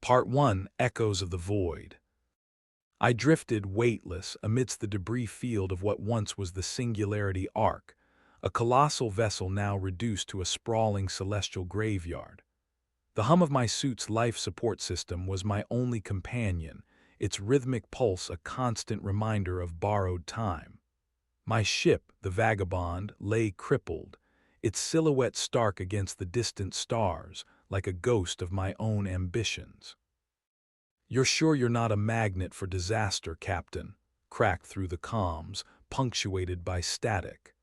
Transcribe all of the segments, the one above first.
Part 1, Echoes of the Void. I drifted, weightless, amidst the debris field of what once was the Singularity Ark, a colossal vessel now reduced to a sprawling celestial graveyard. The hum of my suit's life support system was my only companion, its rhythmic pulse a constant reminder of borrowed time. My ship, the Vagabond, lay crippled, its silhouette stark against the distant stars, like a ghost of my own ambitions. "You're sure you're not a magnet for disaster, Captain?" cracked through the comms, punctuated by static.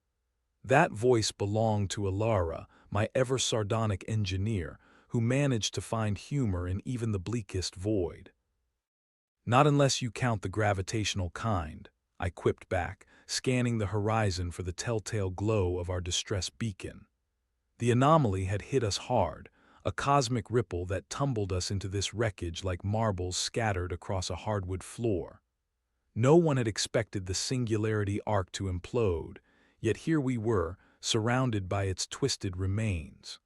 That voice belonged to Alara, my ever-sardonic engineer, who managed to find humor in even the bleakest void. "Not unless you count the gravitational kind," I quipped back, scanning the horizon for the telltale glow of our distress beacon. The anomaly had hit us hard, a cosmic ripple that tumbled us into this wreckage like marbles scattered across a hardwood floor. No one had expected the Singularity Ark to implode, yet here we were, surrounded by its twisted remains.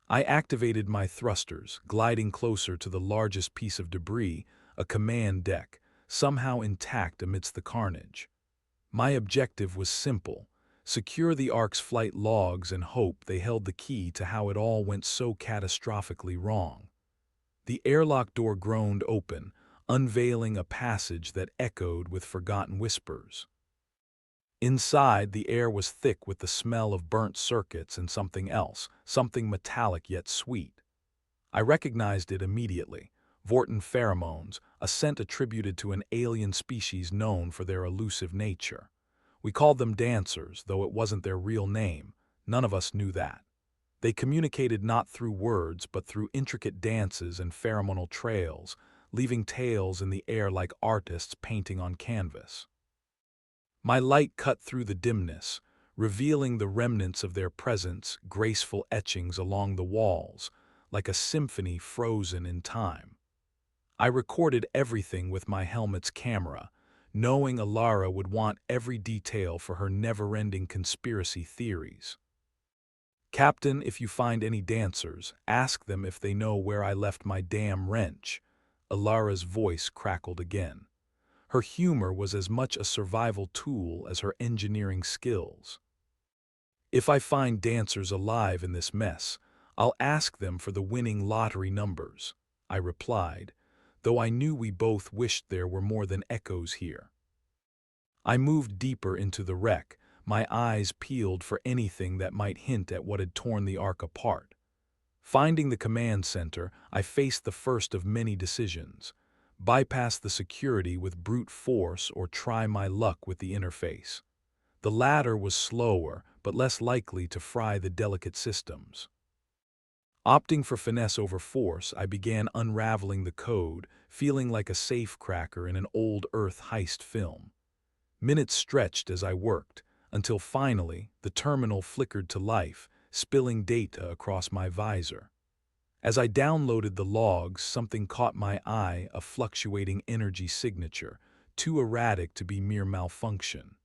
I activated my thrusters, gliding closer to the largest piece of debris, a command deck, somehow intact amidst the carnage. My objective was simple: secure the Ark's flight logs and hope they held the key to how it all went so catastrophically wrong. The airlock door groaned open, unveiling a passage that echoed with forgotten whispers. Inside, the air was thick with the smell of burnt circuits and something else, something metallic yet sweet. I recognized it immediately: Vorton pheromones, a scent attributed to an alien species known for their elusive nature. We called them dancers, though it wasn't their real name. None of us knew that. They communicated not through words, but through intricate dances and pheromonal trails, leaving trails in the air like artists painting on canvas. My light cut through the dimness, revealing the remnants of their presence, graceful etchings along the walls, like a symphony frozen in time. I recorded everything with my helmet's camera, knowing Alara would want every detail for her never-ending conspiracy theories. "Captain, if you find any dancers, ask them if they know where I left my damn wrench." Alara's voice crackled again. Her humor was as much a survival tool as her engineering skills. "If I find dancers alive in this mess, I'll ask them for the winning lottery numbers," I replied, though I knew we both wished there were more than echoes here. I moved deeper into the wreck, my eyes peeled for anything that might hint at what had torn the Ark apart. Finding the command center, I faced the first of many decisions: bypass the security with brute force or try my luck with the interface. The latter was slower, but less likely to fry the delicate systems. Opting for finesse over force, I began unraveling the code, feeling like a safecracker in an old Earth heist film. Minutes stretched as I worked, until finally the terminal flickered to life, spilling data across my visor. As I downloaded the logs, something caught my eye: a fluctuating energy signature, too erratic to be mere malfunction.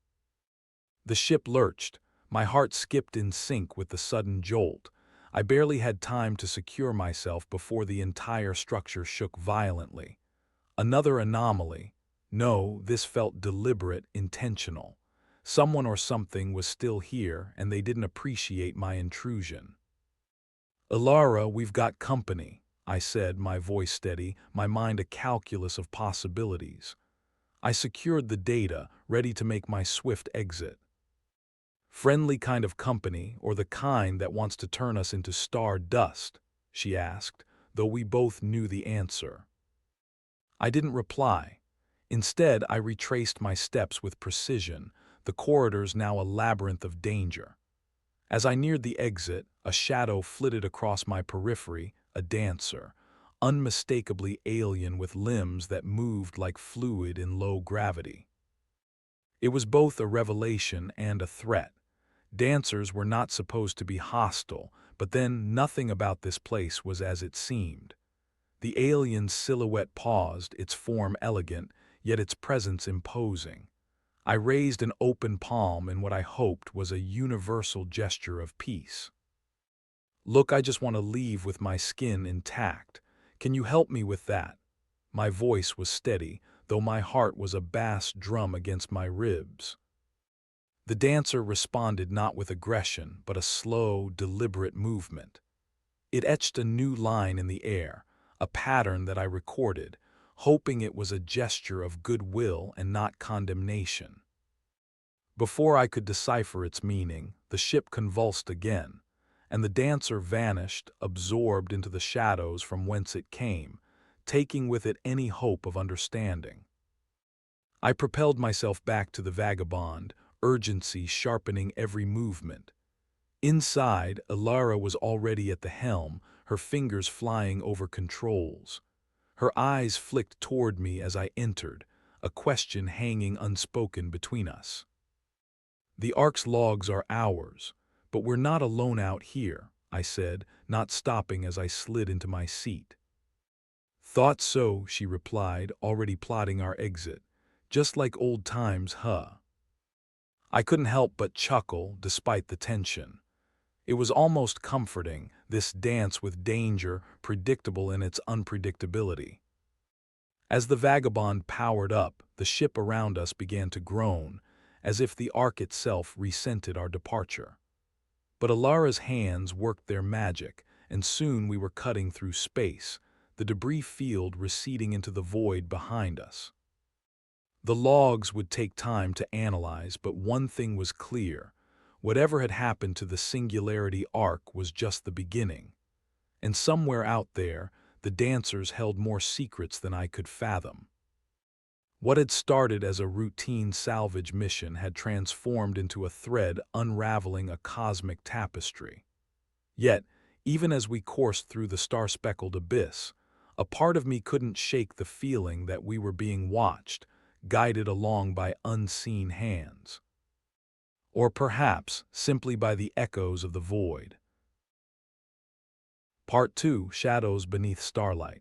The ship lurched, my heart skipped in sync with the sudden jolt. I barely had time to secure myself before the entire structure shook violently. Another anomaly. No, this felt deliberate, intentional. Someone or something was still here, and they didn't appreciate my intrusion. "Alara, we've got company," I said, my voice steady, my mind a calculus of possibilities. I secured the data, ready to make my swift exit. "Friendly kind of company, or the kind that wants to turn us into star dust?" she asked, though we both knew the answer. I didn't reply. Instead, I retraced my steps with precision, the corridors now a labyrinth of danger. As I neared the exit, a shadow flitted across my periphery: a dancer, unmistakably alien with limbs that moved like fluid in low gravity. It was both a revelation and a threat. Dancers were not supposed to be hostile, but then nothing about this place was as it seemed. The alien's silhouette paused, its form elegant, yet its presence imposing. I raised an open palm in what I hoped was a universal gesture of peace. "Look, I just want to leave with my skin intact. Can you help me with that? My voice was steady, though my heart was a bass drum against my ribs. The dancer responded not with aggression, but a slow, deliberate movement. It etched a new line in the air, a pattern that I recorded, hoping it was a gesture of goodwill and not condemnation. Before I could decipher its meaning, the ship convulsed again, and the dancer vanished, absorbed into the shadows from whence it came, taking with it any hope of understanding. I propelled myself back to the vagabond, urgency sharpening every movement. Inside, Alara was already at the helm, her fingers flying over controls. Her eyes flicked toward me as I entered, a question hanging unspoken between us. The Ark's logs are ours, but we're not alone out here, I said, not stopping as I slid into my seat. Thought so, she replied, already plotting our exit. Just like old times, huh? I couldn't help but chuckle, despite the tension. It was almost comforting, this dance with danger, predictable in its unpredictability. As the vagabond powered up, the ship around us began to groan, as if the Ark itself resented our departure. But Alara's hands worked their magic, and soon we were cutting through space, the debris field receding into the void behind us. The logs would take time to analyze, but one thing was clear. Whatever had happened to the Singularity Ark was just the beginning. And somewhere out there, the dancers held more secrets than I could fathom. What had started as a routine salvage mission had transformed into a thread unraveling a cosmic tapestry. Yet, even as we coursed through the star-speckled abyss, a part of me couldn't shake the feeling that we were being watched, guided along by unseen hands. Or perhaps simply by the echoes of the void. Part 2, Shadows Beneath Starlight.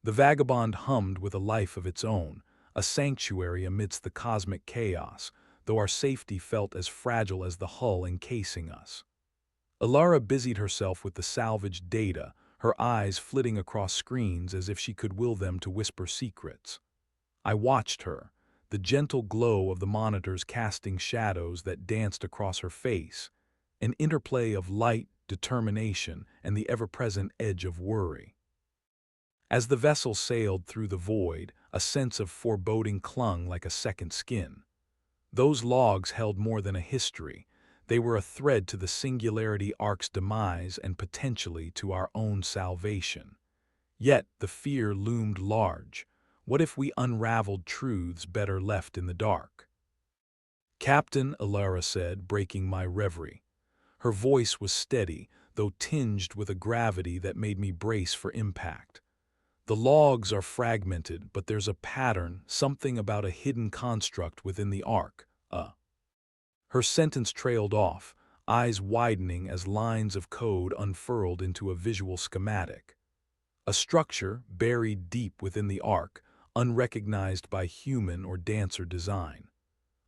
The vagabond hummed with a life of its own, a sanctuary amidst the cosmic chaos, though our safety felt as fragile as the hull encasing us. Alara busied herself with the salvaged data, her eyes flitting across screens as if she could will them to whisper secrets. I watched her, the gentle glow of the monitors casting shadows that danced across her face, an interplay of light, determination, and the ever-present edge of worry. As the vessel sailed through the void, a sense of foreboding clung like a second skin. Those logs held more than a history. They were a thread to the Singularity Ark's demise and potentially to our own salvation. Yet the fear loomed large. What if we unraveled truths better left in the dark? Captain, Alara said, breaking my reverie. Her voice was steady, though tinged with a gravity that made me brace for impact. The logs are fragmented, but there's a pattern, something about a hidden construct within the Ark. Her sentence trailed off, eyes widening as lines of code unfurled into a visual schematic. A structure buried deep within the Ark, unrecognized by human or dancer design.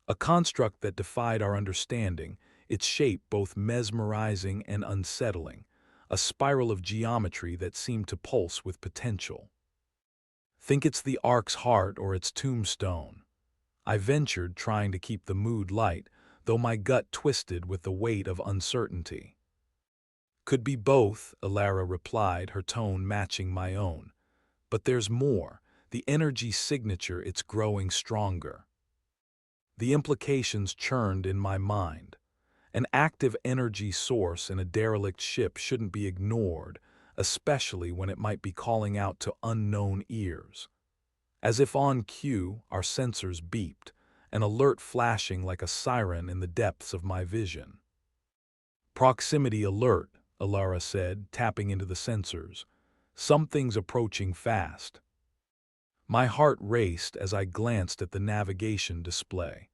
A construct that defied our understanding, its shape both mesmerizing and unsettling, a spiral of geometry that seemed to pulse with potential. Think it's the Ark's heart or its tombstone? I ventured, trying to keep the mood light, though my gut twisted with the weight of uncertainty. Could be both, Alara replied, her tone matching my own. But there's more. The energy signature, it's growing stronger. The implications churned in my mind. An active energy source in a derelict ship shouldn't be ignored, especially when it might be calling out to unknown ears. As if on cue, our sensors beeped, an alert flashing like a siren in the depths of my vision. Proximity alert, Alara said, tapping into the sensors. Something's approaching fast. My heart raced as I glanced at the navigation display.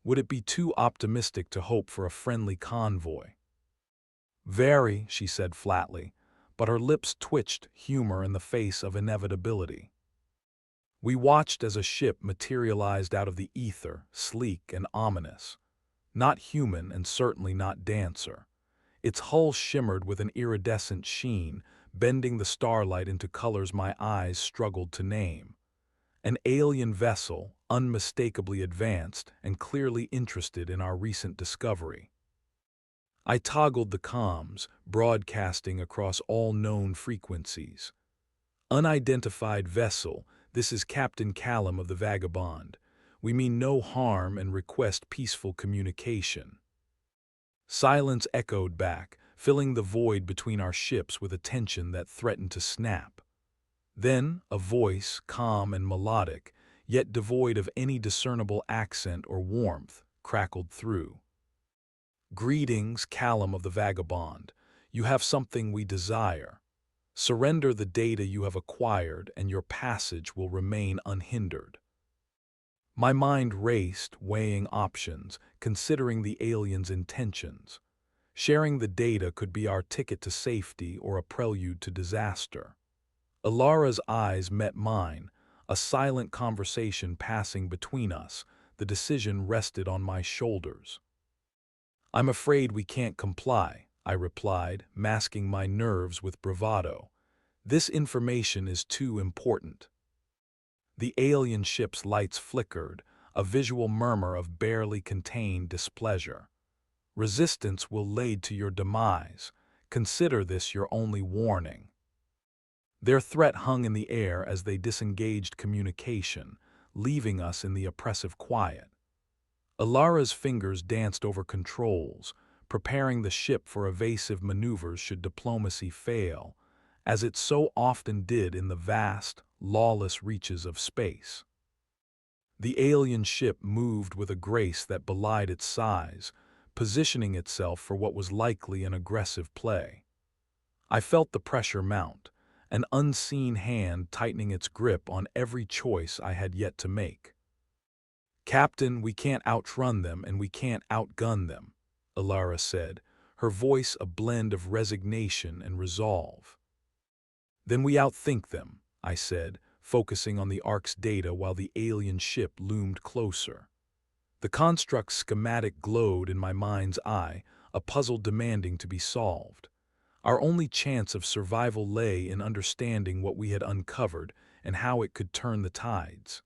Would it be too optimistic to hope for a friendly convoy? Very, she said flatly, but her lips twitched, humor in the face of inevitability. We watched as a ship materialized out of the ether, sleek and ominous. Not human and certainly not dancer. Its hull shimmered with an iridescent sheen, bending the starlight into colors my eyes struggled to name. An alien vessel, unmistakably advanced and clearly interested in our recent discovery. I toggled the comms, broadcasting across all known frequencies. Unidentified vessel, this is Captain Callum of the Vagabond. We mean no harm and request peaceful communication. Silence echoed back, filling the void between our ships with a tension that threatened to snap. Then, a voice, calm and melodic, yet devoid of any discernible accent or warmth, crackled through. "Greetings, Callum of the Vagabond. You have something we desire. Surrender the data you have acquired, and your passage will remain unhindered." My mind raced, weighing options, considering the aliens' intentions. Sharing the data could be our ticket to safety or a prelude to disaster. Ilara's eyes met mine, a silent conversation passing between us. The decision rested on my shoulders. "I'm afraid we can't comply," I replied, masking my nerves with bravado. "This information is too important." The alien ship's lights flickered, a visual murmur of barely contained displeasure. "Resistance will lead to your demise. Consider this your only warning." Their threat hung in the air as they disengaged communication, leaving us in the oppressive quiet. Ilara's fingers danced over controls, preparing the ship for evasive maneuvers should diplomacy fail, as it so often did in the vast, lawless reaches of space. The alien ship moved with a grace that belied its size, positioning itself for what was likely an aggressive play. I felt the pressure mount, an unseen hand tightening its grip on every choice I had yet to make. "Captain, we can't outrun them and we can't outgun them," Ilara said, her voice a blend of resignation and resolve. "Then we outthink them," I said, focusing on the Ark's data while the alien ship loomed closer. The construct's schematic glowed in my mind's eye, a puzzle demanding to be solved. Our only chance of survival lay in understanding what we had uncovered and how it could turn the tides.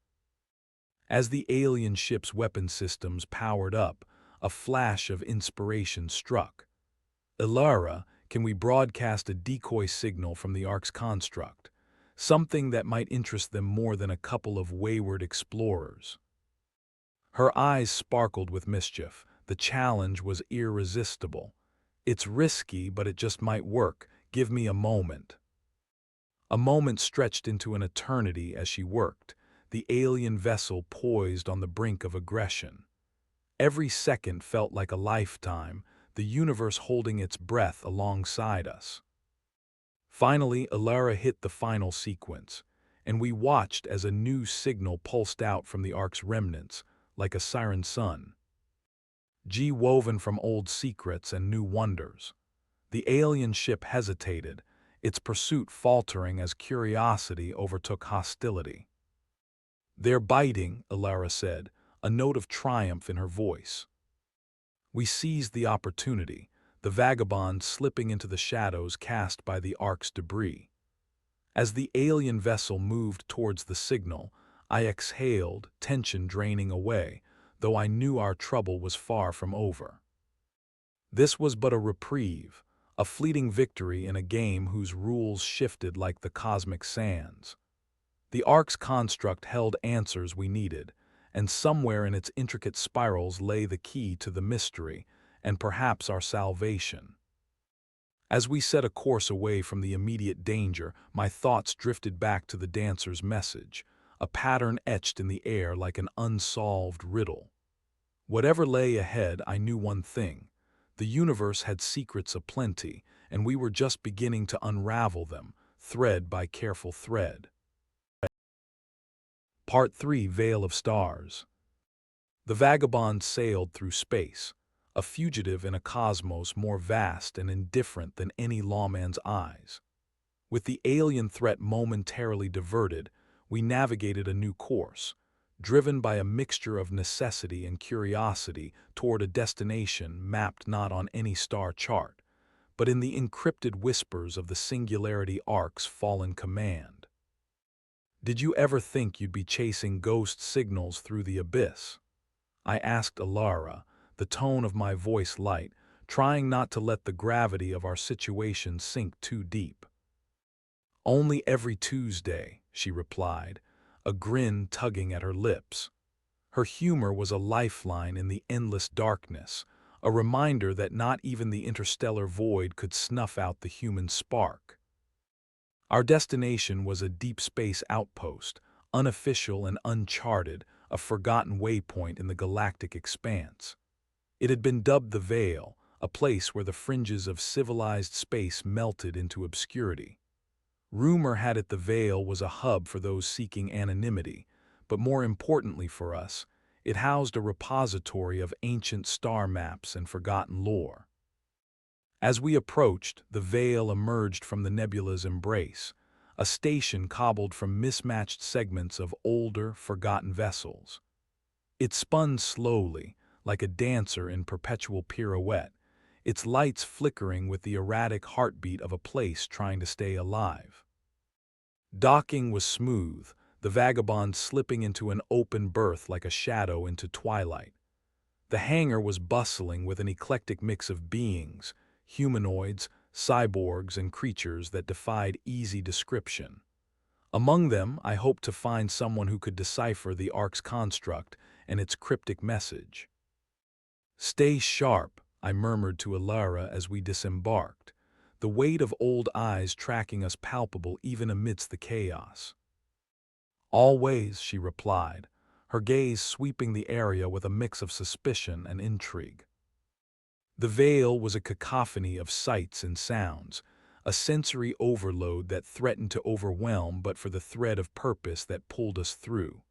As the alien ship's weapon systems powered up, a flash of inspiration struck. "Ilara, can we broadcast a decoy signal from the Ark's construct? Something that might interest them more than a couple of wayward explorers." Her eyes sparkled with mischief. The challenge was irresistible. "It's risky, but it just might work. Give me a moment." A moment stretched into an eternity as she worked, the alien vessel poised on the brink of aggression. Every second felt like a lifetime, the universe holding its breath alongside us. Finally, Ilara hit the final sequence, and we watched as a new signal pulsed out from the Ark's remnants, like a siren sun. Woven from old secrets and new wonders. The alien ship hesitated, its pursuit faltering as curiosity overtook hostility. "They're biting," Ilara said, a note of triumph in her voice. We seized the opportunity, the Vagabond slipping into the shadows cast by the Ark's debris. As the alien vessel moved towards the signal, I exhaled, tension draining away, though I knew our trouble was far from over. This was but a reprieve, a fleeting victory in a game whose rules shifted like the cosmic sands. The Ark's construct held answers we needed, and somewhere in its intricate spirals lay the key to the mystery, and perhaps our salvation. As we set a course away from the immediate danger, my thoughts drifted back to the dancer's message, a pattern etched in the air like an unsolved riddle. Whatever lay ahead, I knew one thing. The universe had secrets aplenty, and we were just beginning to unravel them, thread by careful thread. Part 3: Veil of Stars. The Vagabond sailed through space, a fugitive in a cosmos more vast and indifferent than any lawman's eyes. With the alien threat momentarily diverted, we navigated a new course, driven by a mixture of necessity and curiosity toward a destination mapped not on any star chart, but in the encrypted whispers of the Singularity Ark's fallen command. "Did you ever think you'd be chasing ghost signals through the abyss?" I asked Alara, the tone of my voice light, trying not to let the gravity of our situation sink too deep. "Only every Tuesday," she replied, a grin tugging at her lips. Her humor was a lifeline in the endless darkness, a reminder that not even the interstellar void could snuff out the human spark. Our destination was a deep space outpost, unofficial and uncharted, a forgotten waypoint in the galactic expanse. It had been dubbed the Veil, a place where the fringes of civilized space melted into obscurity. Rumor had it the Veil was a hub for those seeking anonymity, but more importantly for us, it housed a repository of ancient star maps and forgotten lore. As we approached, the Veil emerged from the nebula's embrace, a station cobbled from mismatched segments of older, forgotten vessels. It spun slowly, like a dancer in perpetual pirouette, its lights flickering with the erratic heartbeat of a place trying to stay alive. Docking was smooth, the vagabond slipping into an open berth like a shadow into twilight. The hangar was bustling with an eclectic mix of beings, humanoids, cyborgs, and creatures that defied easy description. Among them, I hoped to find someone who could decipher the Ark's construct and its cryptic message. "Stay sharp," I murmured to Alara as we disembarked, the weight of old eyes tracking us palpable even amidst the chaos. "Always," she replied, her gaze sweeping the area with a mix of suspicion and intrigue. The Veil was a cacophony of sights and sounds, a sensory overload that threatened to overwhelm but for the thread of purpose that pulled us through.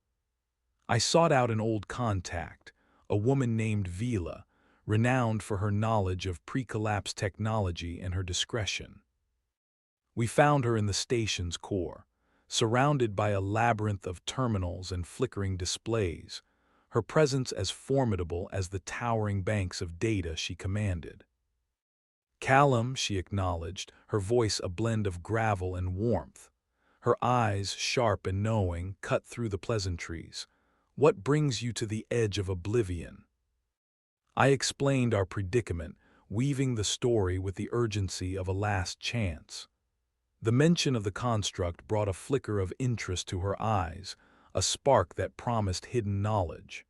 I sought out an old contact, a woman named Vila, renowned for her knowledge of pre-collapse technology and her discretion. We found her in the station's core, surrounded by a labyrinth of terminals and flickering displays, her presence as formidable as the towering banks of data she commanded. "Callum," she acknowledged, her voice a blend of gravel and warmth. Her eyes, sharp and knowing, cut through the pleasantries. "What brings you to the edge of oblivion?" I explained our predicament, weaving the story with the urgency of a last chance. The mention of the construct brought a flicker of interest to her eyes, a spark that promised hidden knowledge.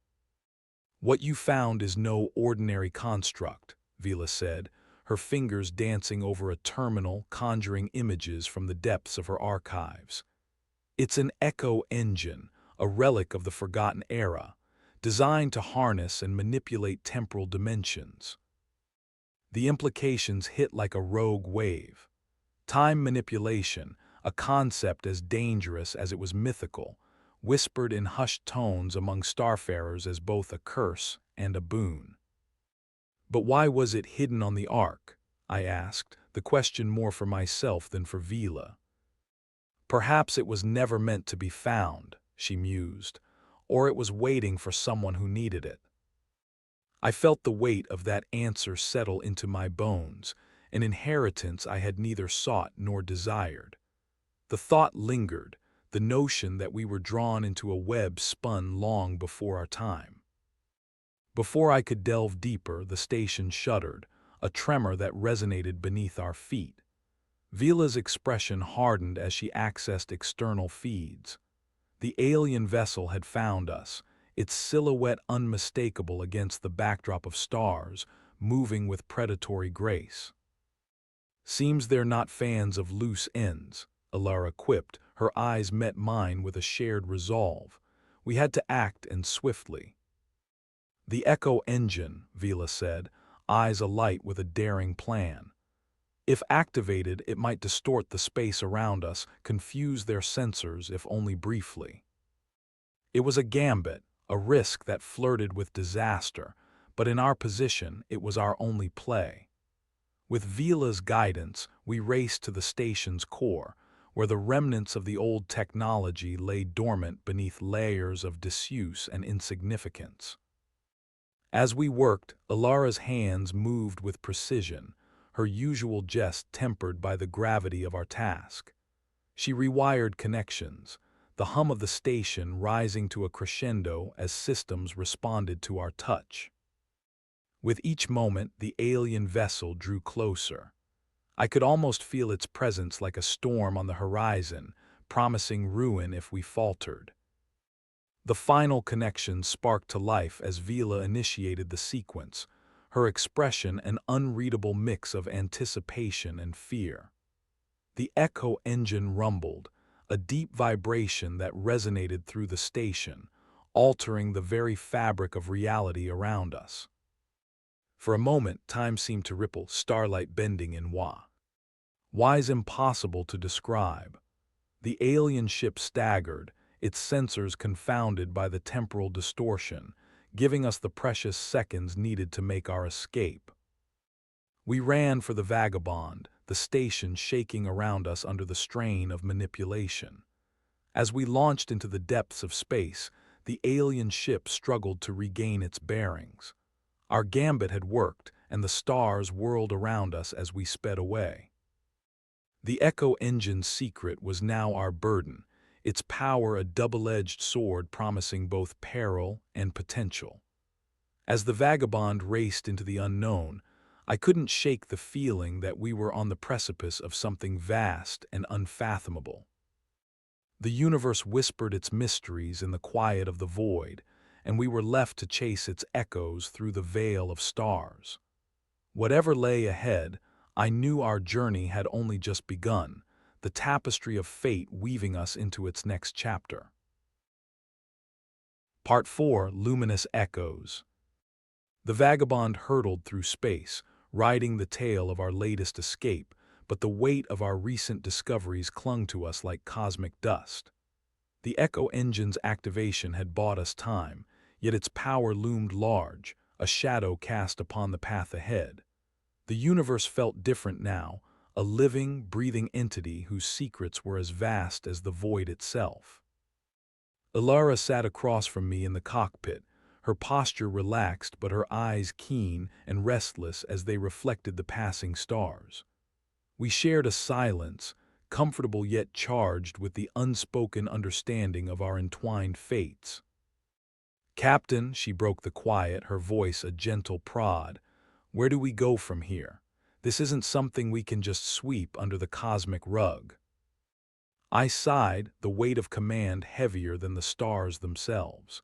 "What you found is no ordinary construct," Vila said, her fingers dancing over a terminal conjuring images from the depths of her archives. "It's an echo engine, a relic of the forgotten era, designed to harness and manipulate temporal dimensions." The implications hit like a rogue wave. Time manipulation, a concept as dangerous as it was mythical, whispered in hushed tones among starfarers as both a curse and a boon. "But why was it hidden on the Ark?" I asked, the question more for myself than for Vila. "Perhaps it was never meant to be found," she mused, "or it was waiting for someone who needed it." I felt the weight of that answer settle into my bones, an inheritance I had neither sought nor desired. The thought lingered, the notion that we were drawn into a web spun long before our time. Before I could delve deeper, the station shuddered, a tremor that resonated beneath our feet. Vila's expression hardened as she accessed external feeds. The alien vessel had found us, its silhouette unmistakable against the backdrop of stars, moving with predatory grace. "Seems they're not fans of loose ends," Alara quipped, her eyes met mine with a shared resolve. We had to act, and swiftly. "The Echo engine," Vila said, eyes alight with a daring plan. "If activated, it might distort the space around us, confuse their sensors if only briefly." It was a gambit, a risk that flirted with disaster, but in our position, it was our only play. With Vila's guidance, we raced to the station's core, where the remnants of the old technology lay dormant beneath layers of disuse and insignificance. As we worked, Alara's hands moved with precision, her usual jest tempered by the gravity of our task. She rewired connections, the hum of the station rising to a crescendo as systems responded to our touch. With each moment, the alien vessel drew closer. I could almost feel its presence like a storm on the horizon, promising ruin if we faltered. The final connection sparked to life as Vila initiated the sequence, her expression an unreadable mix of anticipation and fear. The echo engine rumbled, a deep vibration that resonated through the station, altering the very fabric of reality around us. For a moment, time seemed to ripple, starlight bending in whys impossible to describe. The alien ship staggered, its sensors confounded by the temporal distortion, giving us the precious seconds needed to make our escape. We ran for the vagabond, the station shaking around us under the strain of manipulation. As we launched into the depths of space, the alien ship struggled to regain its bearings. Our gambit had worked, and the stars whirled around us as we sped away. The Echo engine's secret was now our burden, its power a double-edged sword promising both peril and potential. As the vagabond raced into the unknown, I couldn't shake the feeling that we were on the precipice of something vast and unfathomable. The universe whispered its mysteries in the quiet of the void, and we were left to chase its echoes through the veil of stars. Whatever lay ahead, I knew our journey had only just begun, the tapestry of fate weaving us into its next chapter. Part 4: Luminous Echoes. The vagabond hurtled through space, riding the tail of our latest escape, but the weight of our recent discoveries clung to us like cosmic dust. The Echo engine's activation had bought us time, yet its power loomed large, a shadow cast upon the path ahead. The universe felt different now, a living, breathing entity whose secrets were as vast as the void itself. Ilara sat across from me in the cockpit, her posture relaxed but her eyes keen and restless as they reflected the passing stars. We shared a silence, comfortable yet charged with the unspoken understanding of our entwined fates. "Captain," she broke the quiet, her voice a gentle prod, "where do we go from here? This isn't something we can just sweep under the cosmic rug." I sighed, the weight of command heavier than the stars themselves.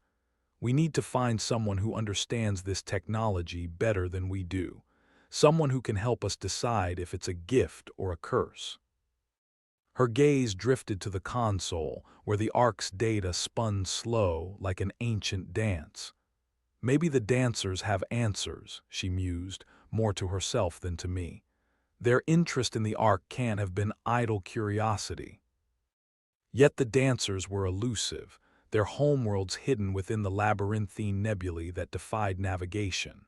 We need to find someone who understands this technology better than we do, someone who can help us decide if it's a gift or a curse. Her gaze drifted to the console, where the Ark's data spun slow like an ancient dance. "Maybe the dancers have answers," she mused, more to herself than to me. "Their interest in the Ark can't have been idle curiosity." Yet the dancers were elusive, their homeworlds hidden within the labyrinthine nebulae that defied navigation.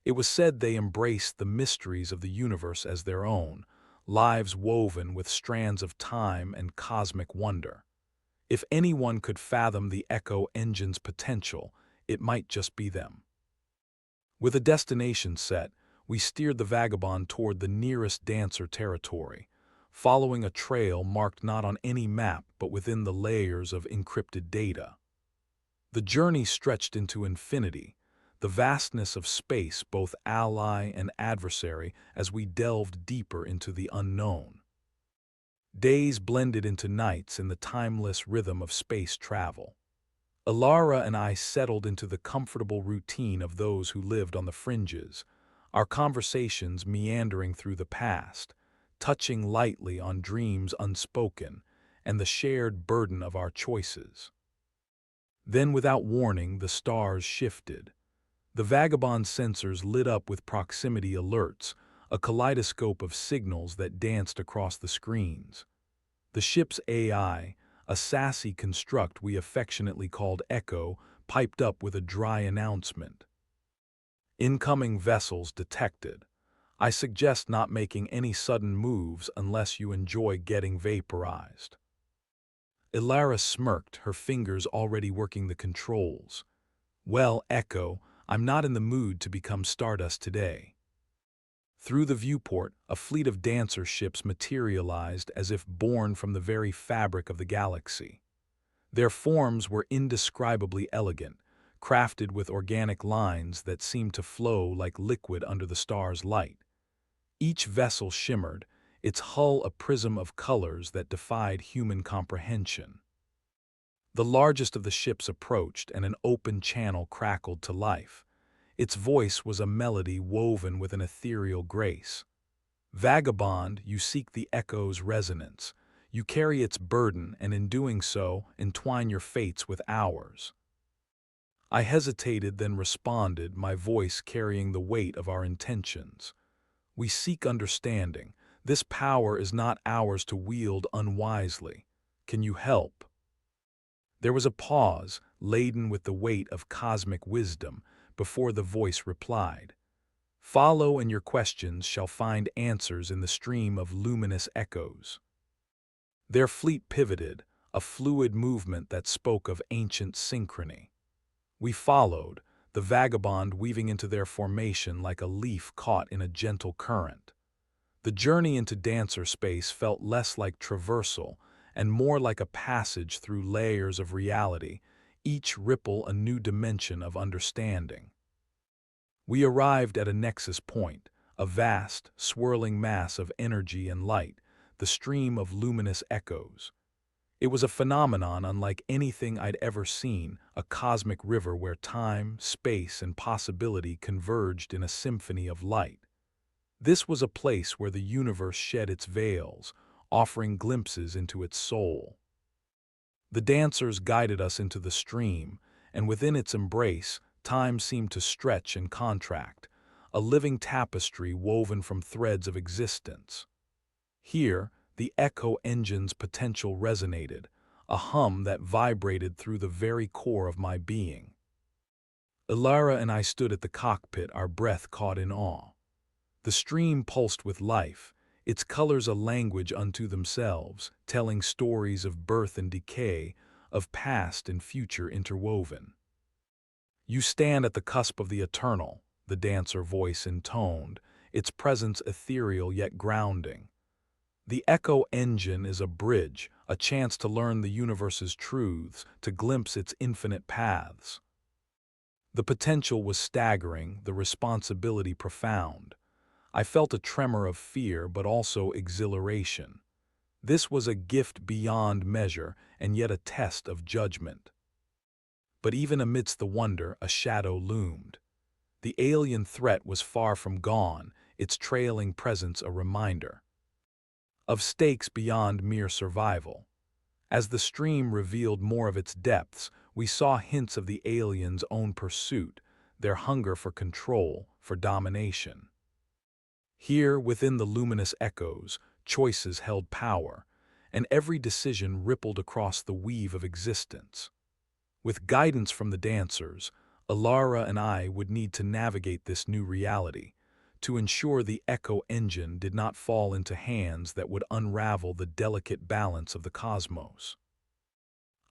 It was said they embraced the mysteries of the universe as their own, lives woven with strands of time and cosmic wonder. If anyone could fathom the Echo engine's potential, it might just be them. With a destination set, we steered the vagabond toward the nearest dancer territory, following a trail marked not on any map but within the layers of encrypted data. The journey stretched into infinity, the vastness of space both ally and adversary as we delved deeper into the unknown. Days blended into nights in the timeless rhythm of space travel. Ilara and I settled into the comfortable routine of those who lived on the fringes, our conversations meandering through the past, touching lightly on dreams unspoken and the shared burden of our choices. Then, without warning, the stars shifted. The vagabond sensors lit up with proximity alerts, a kaleidoscope of signals that danced across the screens. The ship's AI, a sassy construct we affectionately called Echo, piped up with a dry announcement. "Incoming vessels detected. I suggest not making any sudden moves unless you enjoy getting vaporized." Ilara smirked, her fingers already working the controls. "Well, Echo, I'm not in the mood to become stardust today." Through the viewport, a fleet of dancer ships materialized as if born from the very fabric of the galaxy. Their forms were indescribably elegant, crafted with organic lines that seemed to flow like liquid under the star's light. Each vessel shimmered, its hull a prism of colors that defied human comprehension. The largest of the ships approached, and an open channel crackled to life. Its voice was a melody woven with an ethereal grace. Vagabond, you seek the echo's resonance. You carry its burden, and in doing so, entwine your fates with ours. I hesitated, then responded, my voice carrying the weight of our intentions. We seek understanding. This power is not ours to wield unwisely. Can you help? There was a pause, laden with the weight of cosmic wisdom, before the voice replied. Follow, and your questions shall find answers in the stream of luminous echoes. Their fleet pivoted, a fluid movement that spoke of ancient synchrony. We followed, the vagabond weaving into their formation like a leaf caught in a gentle current. The journey into dancer space felt less like traversal and more like a passage through layers of reality, each ripple a new dimension of understanding. We arrived at a nexus point, a vast, swirling mass of energy and light, the stream of luminous echoes. It was a phenomenon unlike anything I'd ever seen, a cosmic river where time, space, and possibility converged in a symphony of light. This was a place where the universe shed its veils, offering glimpses into its soul. The dancers guided us into the stream, and within its embrace, time seemed to stretch and contract, a living tapestry woven from threads of existence. Here, the echo engine's potential resonated, a hum that vibrated through the very core of my being. Ilara and I stood at the cockpit, our breath caught in awe. The stream pulsed with life, its colors a language unto themselves, telling stories of birth and decay, of past and future interwoven. You stand at the cusp of the eternal, the dancer voice intoned, its presence ethereal yet grounding. The echo engine is a bridge, a chance to learn the universe's truths, to glimpse its infinite paths. The potential was staggering, the responsibility profound. I felt a tremor of fear, but also exhilaration. This was a gift beyond measure, and yet a test of judgment. But even amidst the wonder, a shadow loomed. The alien threat was far from gone, its trailing presence a reminder of stakes beyond mere survival. As the stream revealed more of its depths, we saw hints of the aliens' own pursuit, their hunger for control, for domination. Here, within the luminous echoes, choices held power, and every decision rippled across the weave of existence. With guidance from the dancers, Ilara and I would need to navigate this new reality, to ensure the echo engine did not fall into hands that would unravel the delicate balance of the cosmos.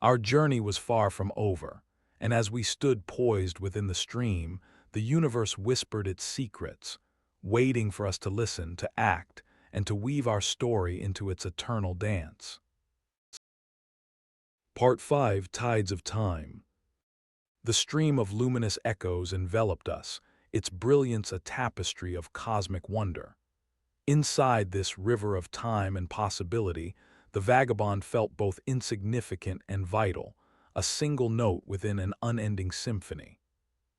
Our journey was far from over, and as we stood poised within the stream, the universe whispered its secrets, waiting for us to listen, to act, and to weave our story into its eternal dance. Part 5: Tides of Time. The stream of luminous echoes enveloped us, its brilliance a tapestry of cosmic wonder. Inside this river of time and possibility, the vagabond felt both insignificant and vital, a single note within an unending symphony.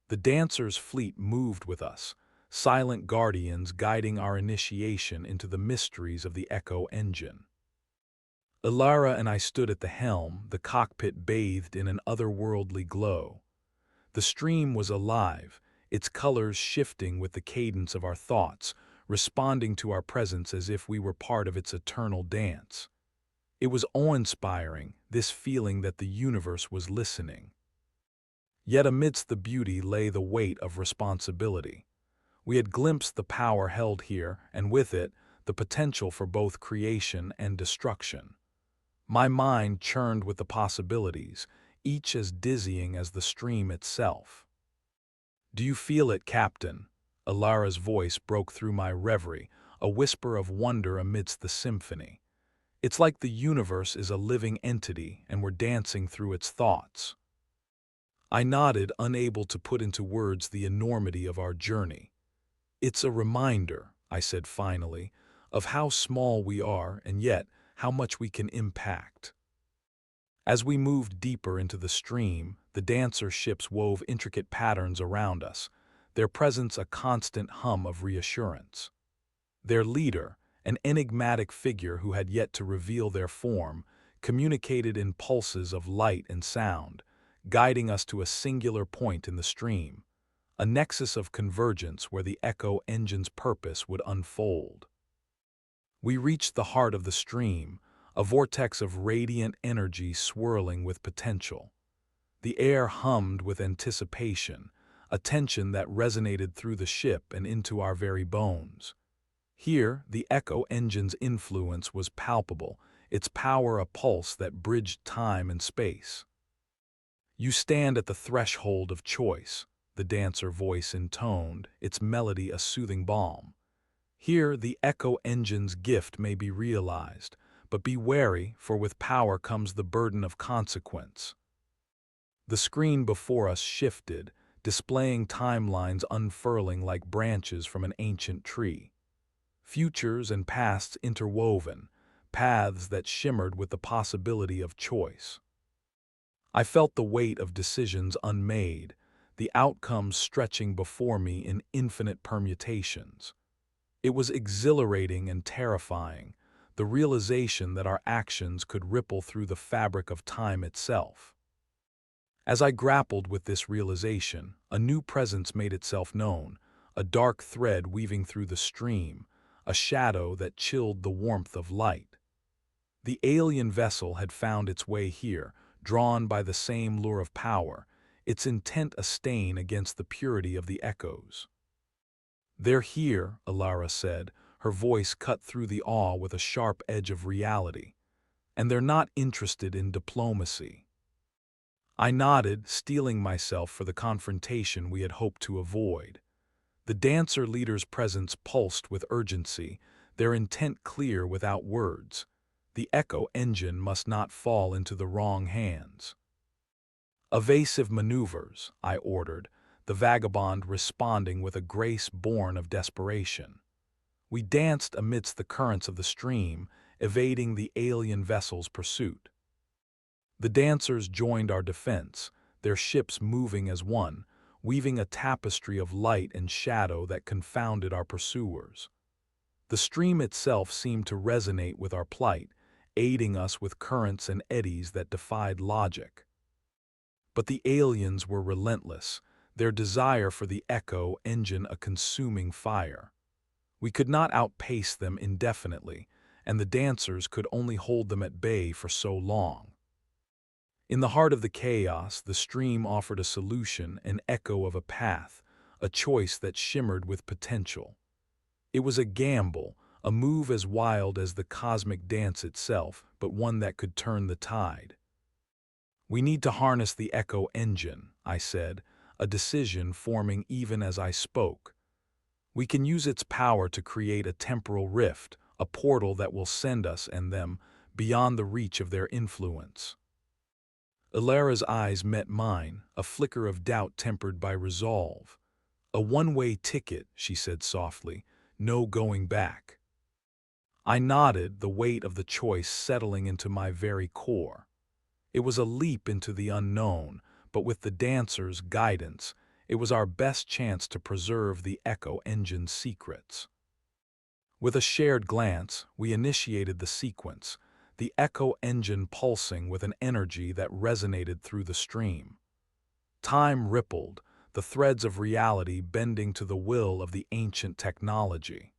The dancer's fleet moved with us, silent guardians guiding our initiation into the mysteries of the echo engine. Ilara and I stood at the helm, the cockpit bathed in an otherworldly glow. The stream was alive, its colors shifting with the cadence of our thoughts, responding to our presence as if we were part of its eternal dance. It was awe-inspiring, this feeling that the universe was listening. Yet amidst the beauty lay the weight of responsibility. We had glimpsed the power held here, and with it, the potential for both creation and destruction. My mind churned with the possibilities, each as dizzying as the stream itself. "Do you feel it, Captain?" Alara's voice broke through my reverie, a whisper of wonder amidst the symphony. It's like the universe is a living entity and we're dancing through its thoughts. I nodded, unable to put into words the enormity of our journey. It's a reminder, I said finally, of how small we are and yet how much we can impact. As we moved deeper into the stream, the dancer ships wove intricate patterns around us, their presence a constant hum of reassurance. Their leader, an enigmatic figure who had yet to reveal their form, communicated in pulses of light and sound, guiding us to a singular point in the stream, a nexus of convergence where the echo engine's purpose would unfold. We reached the heart of the stream, a vortex of radiant energy swirling with potential. The air hummed with anticipation, a tension that resonated through the ship and into our very bones. Here, the echo engine's influence was palpable, its power a pulse that bridged time and space. "You stand at the threshold of choice," the dancer voice intoned, its melody a soothing balm. "Here, the echo engine's gift may be realized, but be wary, for with power comes the burden of consequence." The screen before us shifted, displaying timelines unfurling like branches from an ancient tree. Futures and pasts interwoven, paths that shimmered with the possibility of choice. I felt the weight of decisions unmade, the outcomes stretching before me in infinite permutations. It was exhilarating and terrifying, the realization that our actions could ripple through the fabric of time itself. As I grappled with this realization, a new presence made itself known, a dark thread weaving through the stream, a shadow that chilled the warmth of light. The alien vessel had found its way here, drawn by the same lure of power, its intent a stain against the purity of the echoes. "They're here," Alara said, her voice cut through the awe with a sharp edge of reality. "And they're not interested in diplomacy." I nodded, steeling myself for the confrontation we had hoped to avoid. The dancer leader's presence pulsed with urgency, their intent clear without words. The echo engine must not fall into the wrong hands. "Evasive maneuvers," I ordered, the vagabond responding with a grace born of desperation. We danced amidst the currents of the stream, evading the alien vessel's pursuit. The dancers joined our defense, their ships moving as one, weaving a tapestry of light and shadow that confounded our pursuers. The stream itself seemed to resonate with our plight, aiding us with currents and eddies that defied logic. But the aliens were relentless, their desire for the echo engine a consuming fire. We could not outpace them indefinitely, and the dancers could only hold them at bay for so long. In the heart of the chaos, the stream offered a solution, an echo of a path, a choice that shimmered with potential. It was a gamble, a move as wild as the cosmic dance itself, but one that could turn the tide. "We need to harness the echo engine," I said, a decision forming even as I spoke. "We can use its power to create a temporal rift, a portal that will send us and them beyond the reach of their influence." Alara's eyes met mine, a flicker of doubt tempered by resolve. "A one-way ticket," she said softly, "no going back." I nodded, the weight of the choice settling into my very core. It was a leap into the unknown, but with the dancers' guidance, it was our best chance to preserve the echo engine's secrets. With a shared glance, we initiated the sequence, the echo engine pulsing with an energy that resonated through the stream. Time rippled, the threads of reality bending to the will of the ancient technology.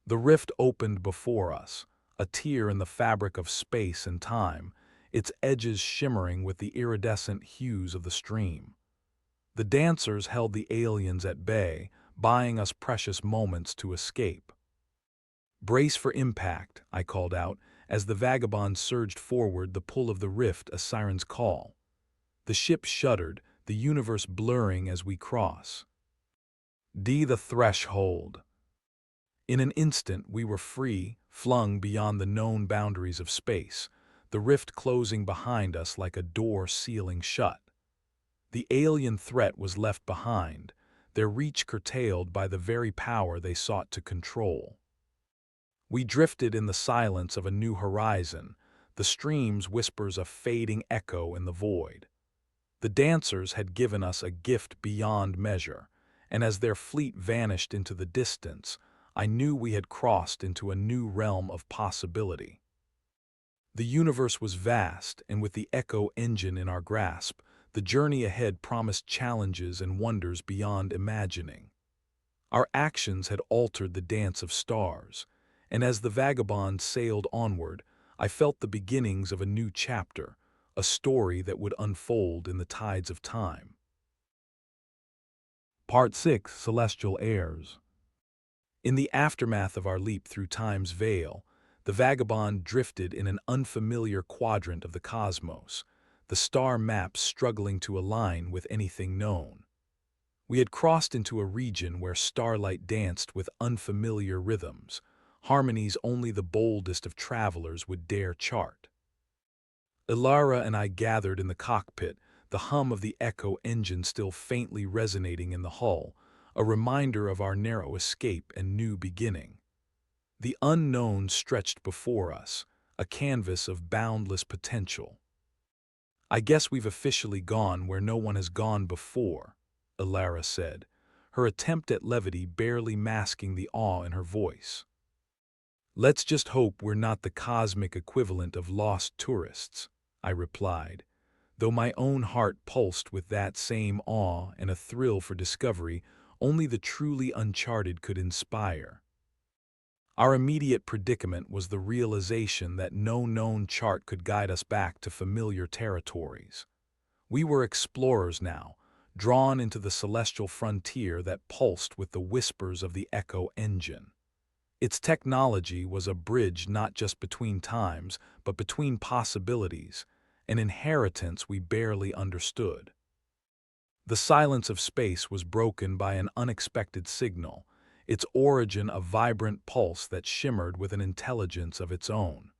The rift opened before us, a tear in the fabric of space and time, its edges shimmering with the iridescent hues of the stream. The dancers held the aliens at bay, buying us precious moments to escape. "Brace for impact," I called out, as the vagabond surged forward, the pull of the rift a siren's call. The ship shuddered, the universe blurring as we cross. The threshold. In an instant we were free, flung beyond the known boundaries of space, the rift closing behind us like a door sealing shut. The alien threat was left behind, their reach curtailed by the very power they sought to control. We drifted in the silence of a new horizon, the stream's whispers a fading echo in the void. The dancers had given us a gift beyond measure, and as their fleet vanished into the distance, I knew we had crossed into a new realm of possibility. The universe was vast, and with the Echo engine in our grasp, the journey ahead promised challenges and wonders beyond imagining. Our actions had altered the dance of stars, and as the vagabond sailed onward, I felt the beginnings of a new chapter, a story that would unfold in the tides of time. Part 6: Celestial Airs. In the aftermath of our leap through time's veil, the vagabond drifted in an unfamiliar quadrant of the cosmos, the star maps struggling to align with anything known. We had crossed into a region where starlight danced with unfamiliar rhythms, harmonies only the boldest of travelers would dare chart. Ilara and I gathered in the cockpit, the hum of the Echo engine still faintly resonating in the hull, a reminder of our narrow escape and new beginning. The unknown stretched before us, a canvas of boundless potential. "I guess we've officially gone where no one has gone before," Ilara said, her attempt at levity barely masking the awe in her voice. "Let's just hope we're not the cosmic equivalent of lost tourists," I replied, though my own heart pulsed with that same awe and a thrill for discovery only the truly uncharted could inspire. Our immediate predicament was the realization that no known chart could guide us back to familiar territories. We were explorers now, drawn into the celestial frontier that pulsed with the whispers of the Echo engine. Its technology was a bridge not just between times, but between possibilities, an inheritance we barely understood. The silence of space was broken by an unexpected signal, its origin a vibrant pulse that shimmered with an intelligence of its own.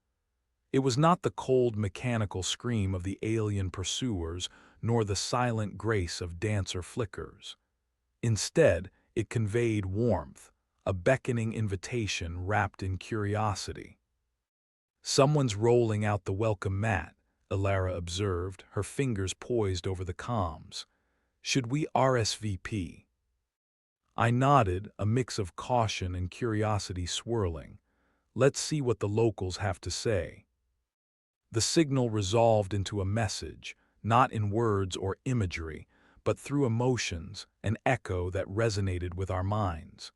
It was not the cold mechanical scream of the alien pursuers, nor the silent grace of dancer flickers. Instead, it conveyed warmth, a beckoning invitation wrapped in curiosity. "Someone's rolling out the welcome mat," Ilara observed, her fingers poised over the comms. "Should we RSVP?" I nodded, a mix of caution and curiosity swirling. Let's see what the locals have to say. The signal resolved into a message, not in words or imagery, but through emotions, an echo that resonated with our minds.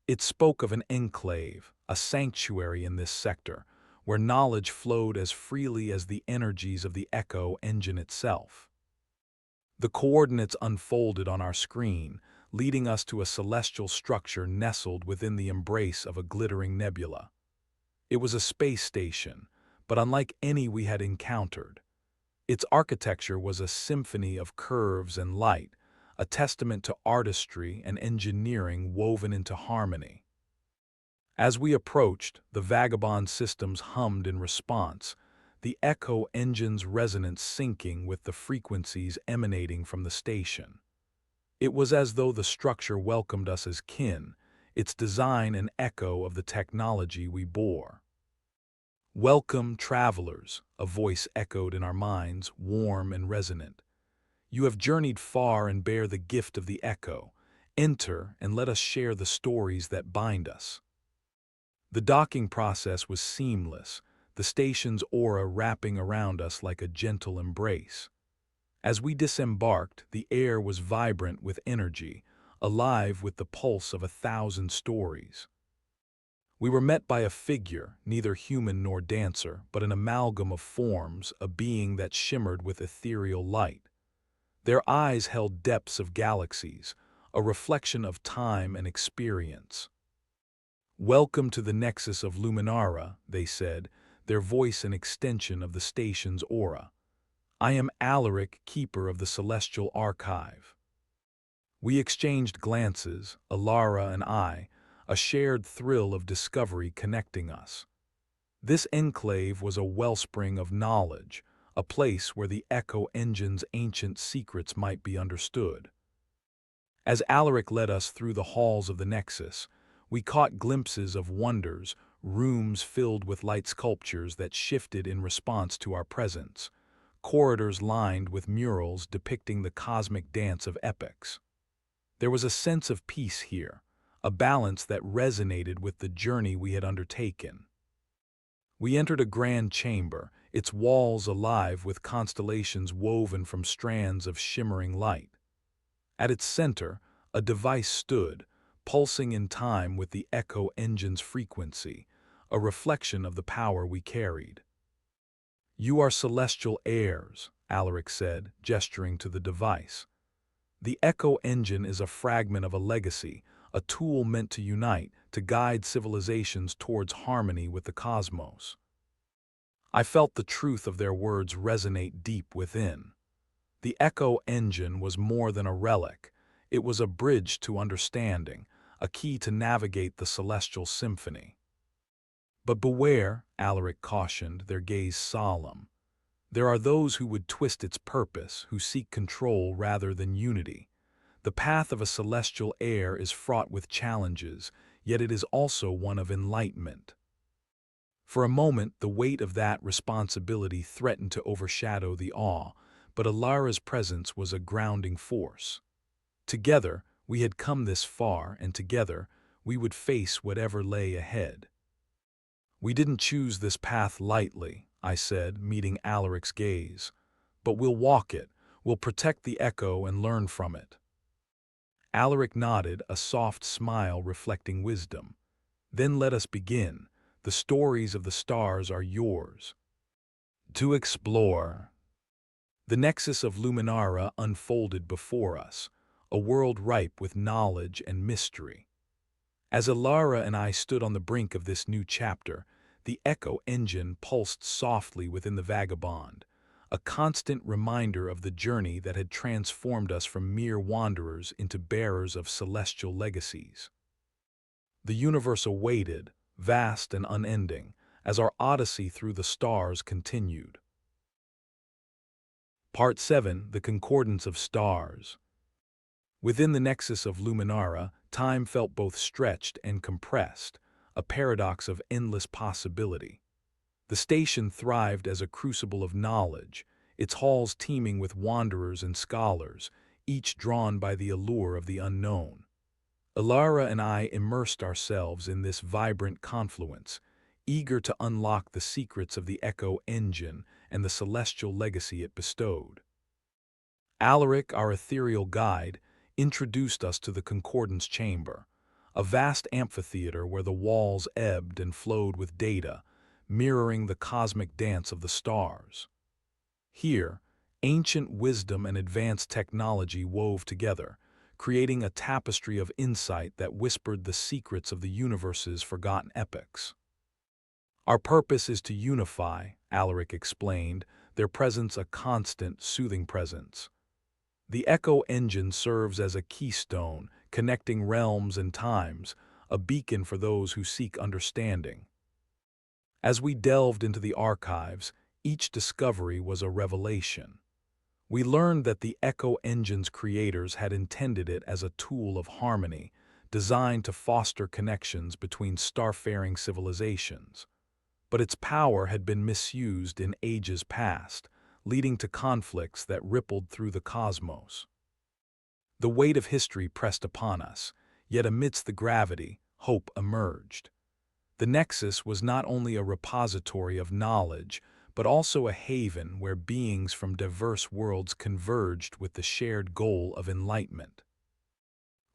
It spoke of an enclave, a sanctuary in this sector, where knowledge flowed as freely as the energies of the Echo engine itself. The coordinates unfolded on our screen, leading us to a celestial structure nestled within the embrace of a glittering nebula. It was a space station, but unlike any we had encountered. Its architecture was a symphony of curves and light, a testament to artistry and engineering woven into harmony. As we approached, the vagabond systems hummed in response, the Echo engine's resonance syncing with the frequencies emanating from the station. It was as though the structure welcomed us as kin, its design an echo of the technology we bore. "Welcome, travelers," a voice echoed in our minds, warm and resonant. "You have journeyed far and bear the gift of the Echo. Enter and let us share the stories that bind us." The docking process was seamless, the station's aura wrapping around us like a gentle embrace. As we disembarked, the air was vibrant with energy, alive with the pulse of 1,000 stories. We were met by a figure, neither human nor dancer, but an amalgam of forms, a being that shimmered with ethereal light. Their eyes held depths of galaxies, a reflection of time and experience. "Welcome to the Nexus of Luminara," they said, their voice an extension of the station's aura. "I am Alaric, keeper of the Celestial Archive." We exchanged glances, Alara and I, a shared thrill of discovery connecting us. This enclave was a wellspring of knowledge, a place where the Echo Engine's ancient secrets might be understood. As Alaric led us through the halls of the Nexus, we caught glimpses of wonders, rooms filled with light sculptures that shifted in response to our presence, corridors lined with murals depicting the cosmic dance of epochs. There was a sense of peace here, a balance that resonated with the journey we had undertaken. We entered a grand chamber, its walls alive with constellations woven from strands of shimmering light. At its center, a device stood, pulsing in time with the Echo Engine's frequency, a reflection of the power we carried. "You are celestial heirs," Alaric said, gesturing to the device. "The Echo Engine is a fragment of a legacy, a tool meant to unite, to guide civilizations towards harmony with the cosmos." I felt the truth of their words resonate deep within. The Echo Engine was more than a relic. It was a bridge to understanding, a key to navigate the celestial symphony. "But beware," Alaric cautioned, their gaze solemn. "There are those who would twist its purpose, who seek control rather than unity. The path of a celestial heir is fraught with challenges, yet it is also one of enlightenment." For a moment, the weight of that responsibility threatened to overshadow the awe, but Alara's presence was a grounding force. Together, we had come this far, and together, we would face whatever lay ahead. "We didn't choose this path lightly," I said, meeting Alaric's gaze. "But we'll walk it, we'll protect the Echo and learn from it." Alaric nodded, a soft smile reflecting wisdom. "Then let us begin. The stories of the stars are yours to explore." The nexus of Luminara unfolded before us, a world ripe with knowledge and mystery. As Alara and I stood on the brink of this new chapter, the Echo Engine pulsed softly within the vagabond, a constant reminder of the journey that had transformed us from mere wanderers into bearers of celestial legacies. The universe awaited, vast and unending, as our odyssey through the stars continued. Part 7: The Concordance of Stars. Within the nexus of Luminara, time felt both stretched and compressed, a paradox of endless possibility. The station thrived as a crucible of knowledge, its halls teeming with wanderers and scholars, each drawn by the allure of the unknown. Alara and I immersed ourselves in this vibrant confluence, eager to unlock the secrets of the Echo Engine and the celestial legacy it bestowed. Alaric, our ethereal guide, introduced us to the Concordance Chamber, a vast amphitheater where the walls ebbed and flowed with data, mirroring the cosmic dance of the stars. Here, ancient wisdom and advanced technology wove together, creating a tapestry of insight that whispered the secrets of the universe's forgotten epochs. "Our purpose is to unify," Alaric explained, their presence a constant, soothing presence. "The Echo Engine serves as a keystone, connecting realms and times, a beacon for those who seek understanding." As we delved into the archives, each discovery was a revelation. We learned that the Echo Engine's creators had intended it as a tool of harmony, designed to foster connections between starfaring civilizations. But its power had been misused in ages past, leading to conflicts that rippled through the cosmos. The weight of history pressed upon us, yet amidst the gravity, hope emerged. The Nexus was not only a repository of knowledge, but also a haven where beings from diverse worlds converged with the shared goal of enlightenment.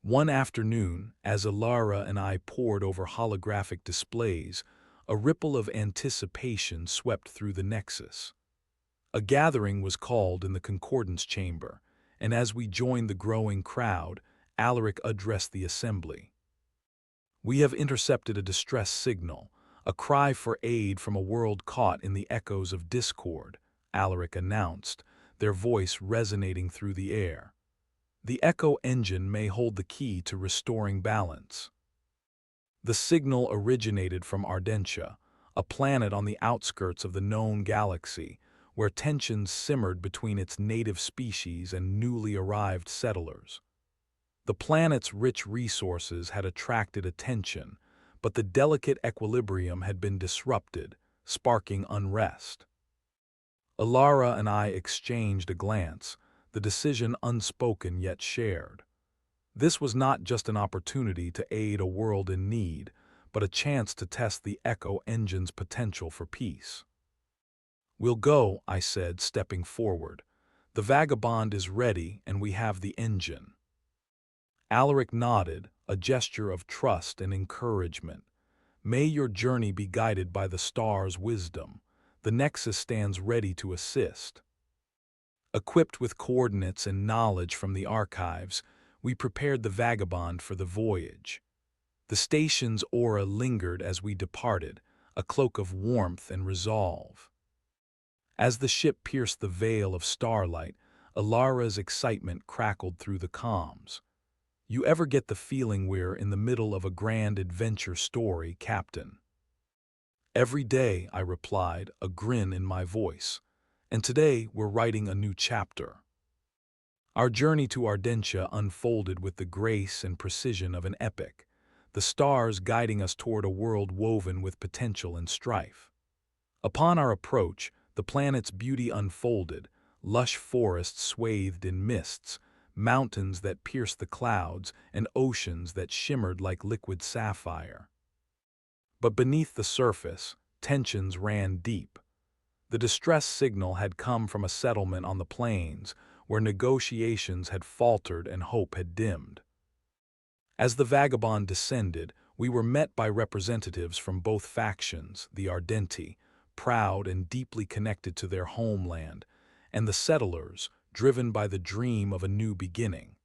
One afternoon, as Alara and I pored over holographic displays, a ripple of anticipation swept through the Nexus. A gathering was called in the Concordance Chamber, and as we joined the growing crowd, Alaric addressed the assembly. "We have intercepted a distress signal, a cry for aid from a world caught in the echoes of discord," Alaric announced, their voice resonating through the air. The echo engine may hold the key to restoring balance. The signal originated from Ardentia, a planet on the outskirts of the known galaxy, where tensions simmered between its native species and newly arrived settlers. The planet's rich resources had attracted attention, but the delicate equilibrium had been disrupted, sparking unrest. Alara and I exchanged a glance, the decision unspoken yet shared. This was not just an opportunity to aid a world in need, but a chance to test the Echo engine's potential for peace. "We'll go," I said, stepping forward. "The Vagabond is ready, and we have the engine." Alaric nodded, a gesture of trust and encouragement. "May your journey be guided by the star's wisdom. The Nexus stands ready to assist." Equipped with coordinates and knowledge from the archives, we prepared the Vagabond for the voyage. The station's aura lingered as we departed, a cloak of warmth and resolve. As the ship pierced the veil of starlight, Alara's excitement crackled through the comms. "You ever get the feeling we're in the middle of a grand adventure story, Captain?" "Every day," I replied, a grin in my voice. "And today we're writing a new chapter." Our journey to Ardentia unfolded with the grace and precision of an epic, the stars guiding us toward a world woven with potential and strife. Upon our approach, the planet's beauty unfolded, lush forests swathed in mists, mountains that pierced the clouds, and oceans that shimmered like liquid sapphire. But beneath the surface, tensions ran deep. The distress signal had come from a settlement on the plains, where negotiations had faltered and hope had dimmed. As the Vagabond descended, we were met by representatives from both factions, the Ardenti, proud and deeply connected to their homeland, and the settlers, driven by the dream of a new beginning.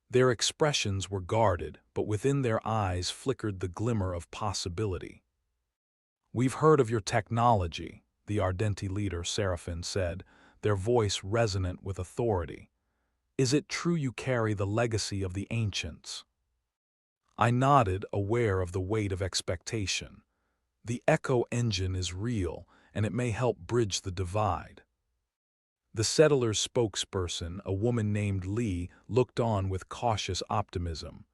Their expressions were guarded, but within their eyes flickered the glimmer of possibility. "We've heard of your technology," the Ardenti leader Seraphin said, their voice resonant with authority. "Is it true you carry the legacy of the ancients?" I nodded, aware of the weight of expectation. "The Echo engine is real, and it may help bridge the divide." The settler's spokesperson, a woman named Lee, looked on with cautious optimism.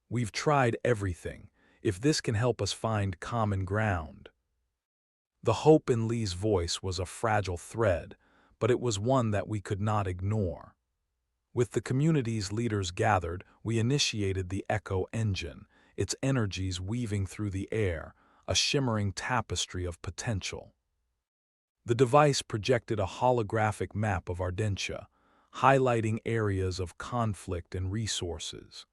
"We've tried everything. If this can help us find common ground." The hope in Lee's voice was a fragile thread, but it was one that we could not ignore. With the community's leaders gathered, we initiated the Echo engine, its energies weaving through the air, a shimmering tapestry of potential. The device projected a holographic map of Ardentia, highlighting areas of conflict and resources.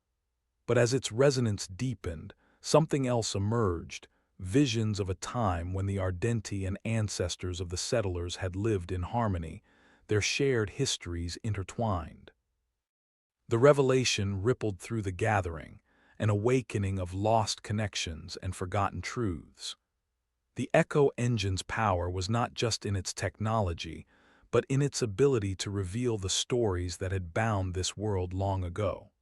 But as its resonance deepened, something else emerged, visions of a time when the Ardenti and ancestors of the settlers had lived in harmony, their shared histories intertwined. The revelation rippled through the gathering, an awakening of lost connections and forgotten truths. The Echo engine's power was not just in its technology, but in its ability to reveal the stories that had bound this world long ago.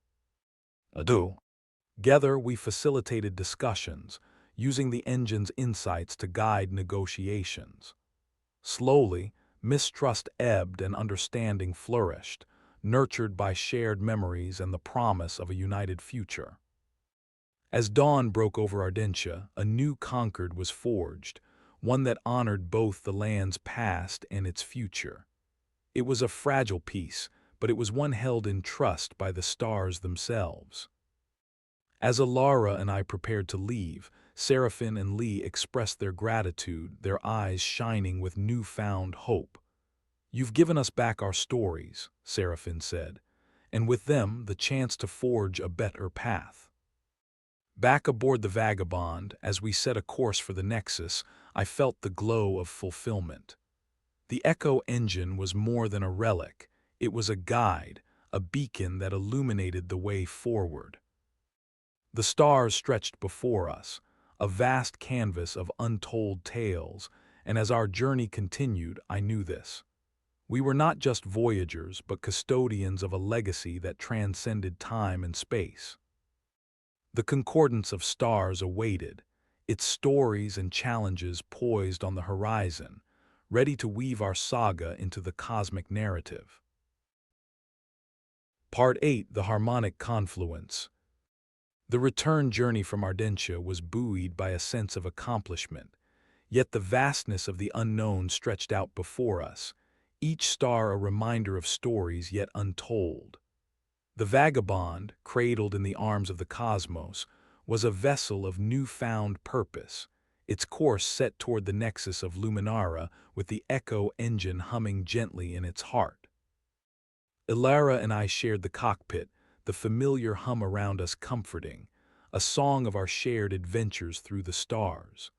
Together, we facilitated discussions, using the engine's insights to guide negotiations. Slowly, mistrust ebbed and understanding flourished, nurtured by shared memories and the promise of a united future. As dawn broke over Ardentia, a new Concord was forged, one that honored both the land's past and its future. It was a fragile piece, but it was one held in trust by the stars themselves. As Alara and I prepared to leave, Seraphin and Lee expressed their gratitude, their eyes shining with newfound hope. "You've given us back our stories," Seraphin said, "and with them the chance to forge a better path." Back aboard the Vagabond, as we set a course for the Nexus, I felt the glow of fulfillment. The Echo engine was more than a relic. It was a guide, a beacon that illuminated the way forward. The stars stretched before us, a vast canvas of untold tales, and as our journey continued, I knew this. We were not just voyagers, but custodians of a legacy that transcended time and space. The concordance of stars awaited, its stories and challenges poised on the horizon, ready to weave our saga into the cosmic narrative. Part 8: The Harmonic Confluence. The return journey from Ardentia was buoyed by a sense of accomplishment, yet the vastness of the unknown stretched out before us, each star a reminder of stories yet untold. The vagabond, cradled in the arms of the cosmos, was a vessel of newfound purpose, its course set toward the nexus of Luminara with the echo engine humming gently in its heart. Ilara and I shared the cockpit, the familiar hum around us comforting, a song of our shared adventures through the stars.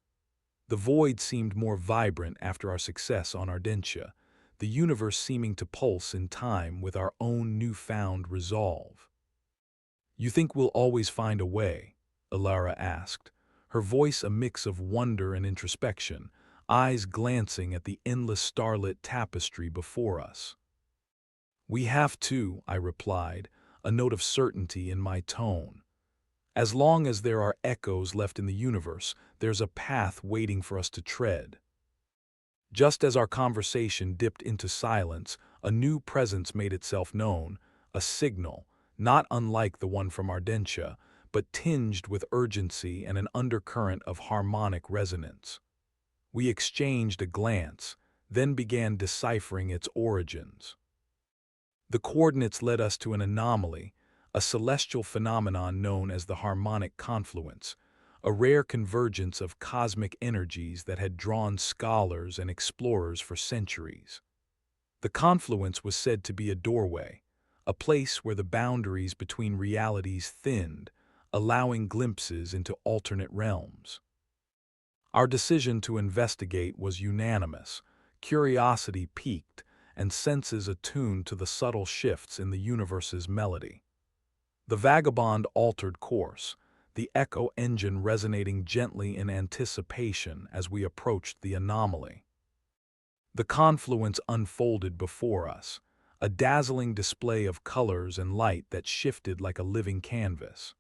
The void seemed more vibrant after our success on Ardentia, the universe seeming to pulse in time with our own newfound resolve. "You think we'll always find a way?" Ilara asked, her voice a mix of wonder and introspection, eyes glancing at the endless starlit tapestry before us. "We have to," I replied, a note of certainty in my tone. "As long as there are echoes left in the universe, there's a path waiting for us to tread." Just as our conversation dipped into silence, a new presence made itself known, a signal, not unlike the one from Ardentia, but tinged with urgency and an undercurrent of harmonic resonance. We exchanged a glance, then began deciphering its origins. The coordinates led us to an anomaly, a celestial phenomenon known as the harmonic confluence, a rare convergence of cosmic energies that had drawn scholars and explorers for centuries. The confluence was said to be a doorway, a place where the boundaries between realities thinned, allowing glimpses into alternate realms. Our decision to investigate was unanimous, curiosity piqued, and senses attuned to the subtle shifts in the universe's melody. The vagabond altered course, the echo engine resonating gently in anticipation as we approached the anomaly. The confluence unfolded before us, a dazzling display of colors and light that shifted like a living canvas.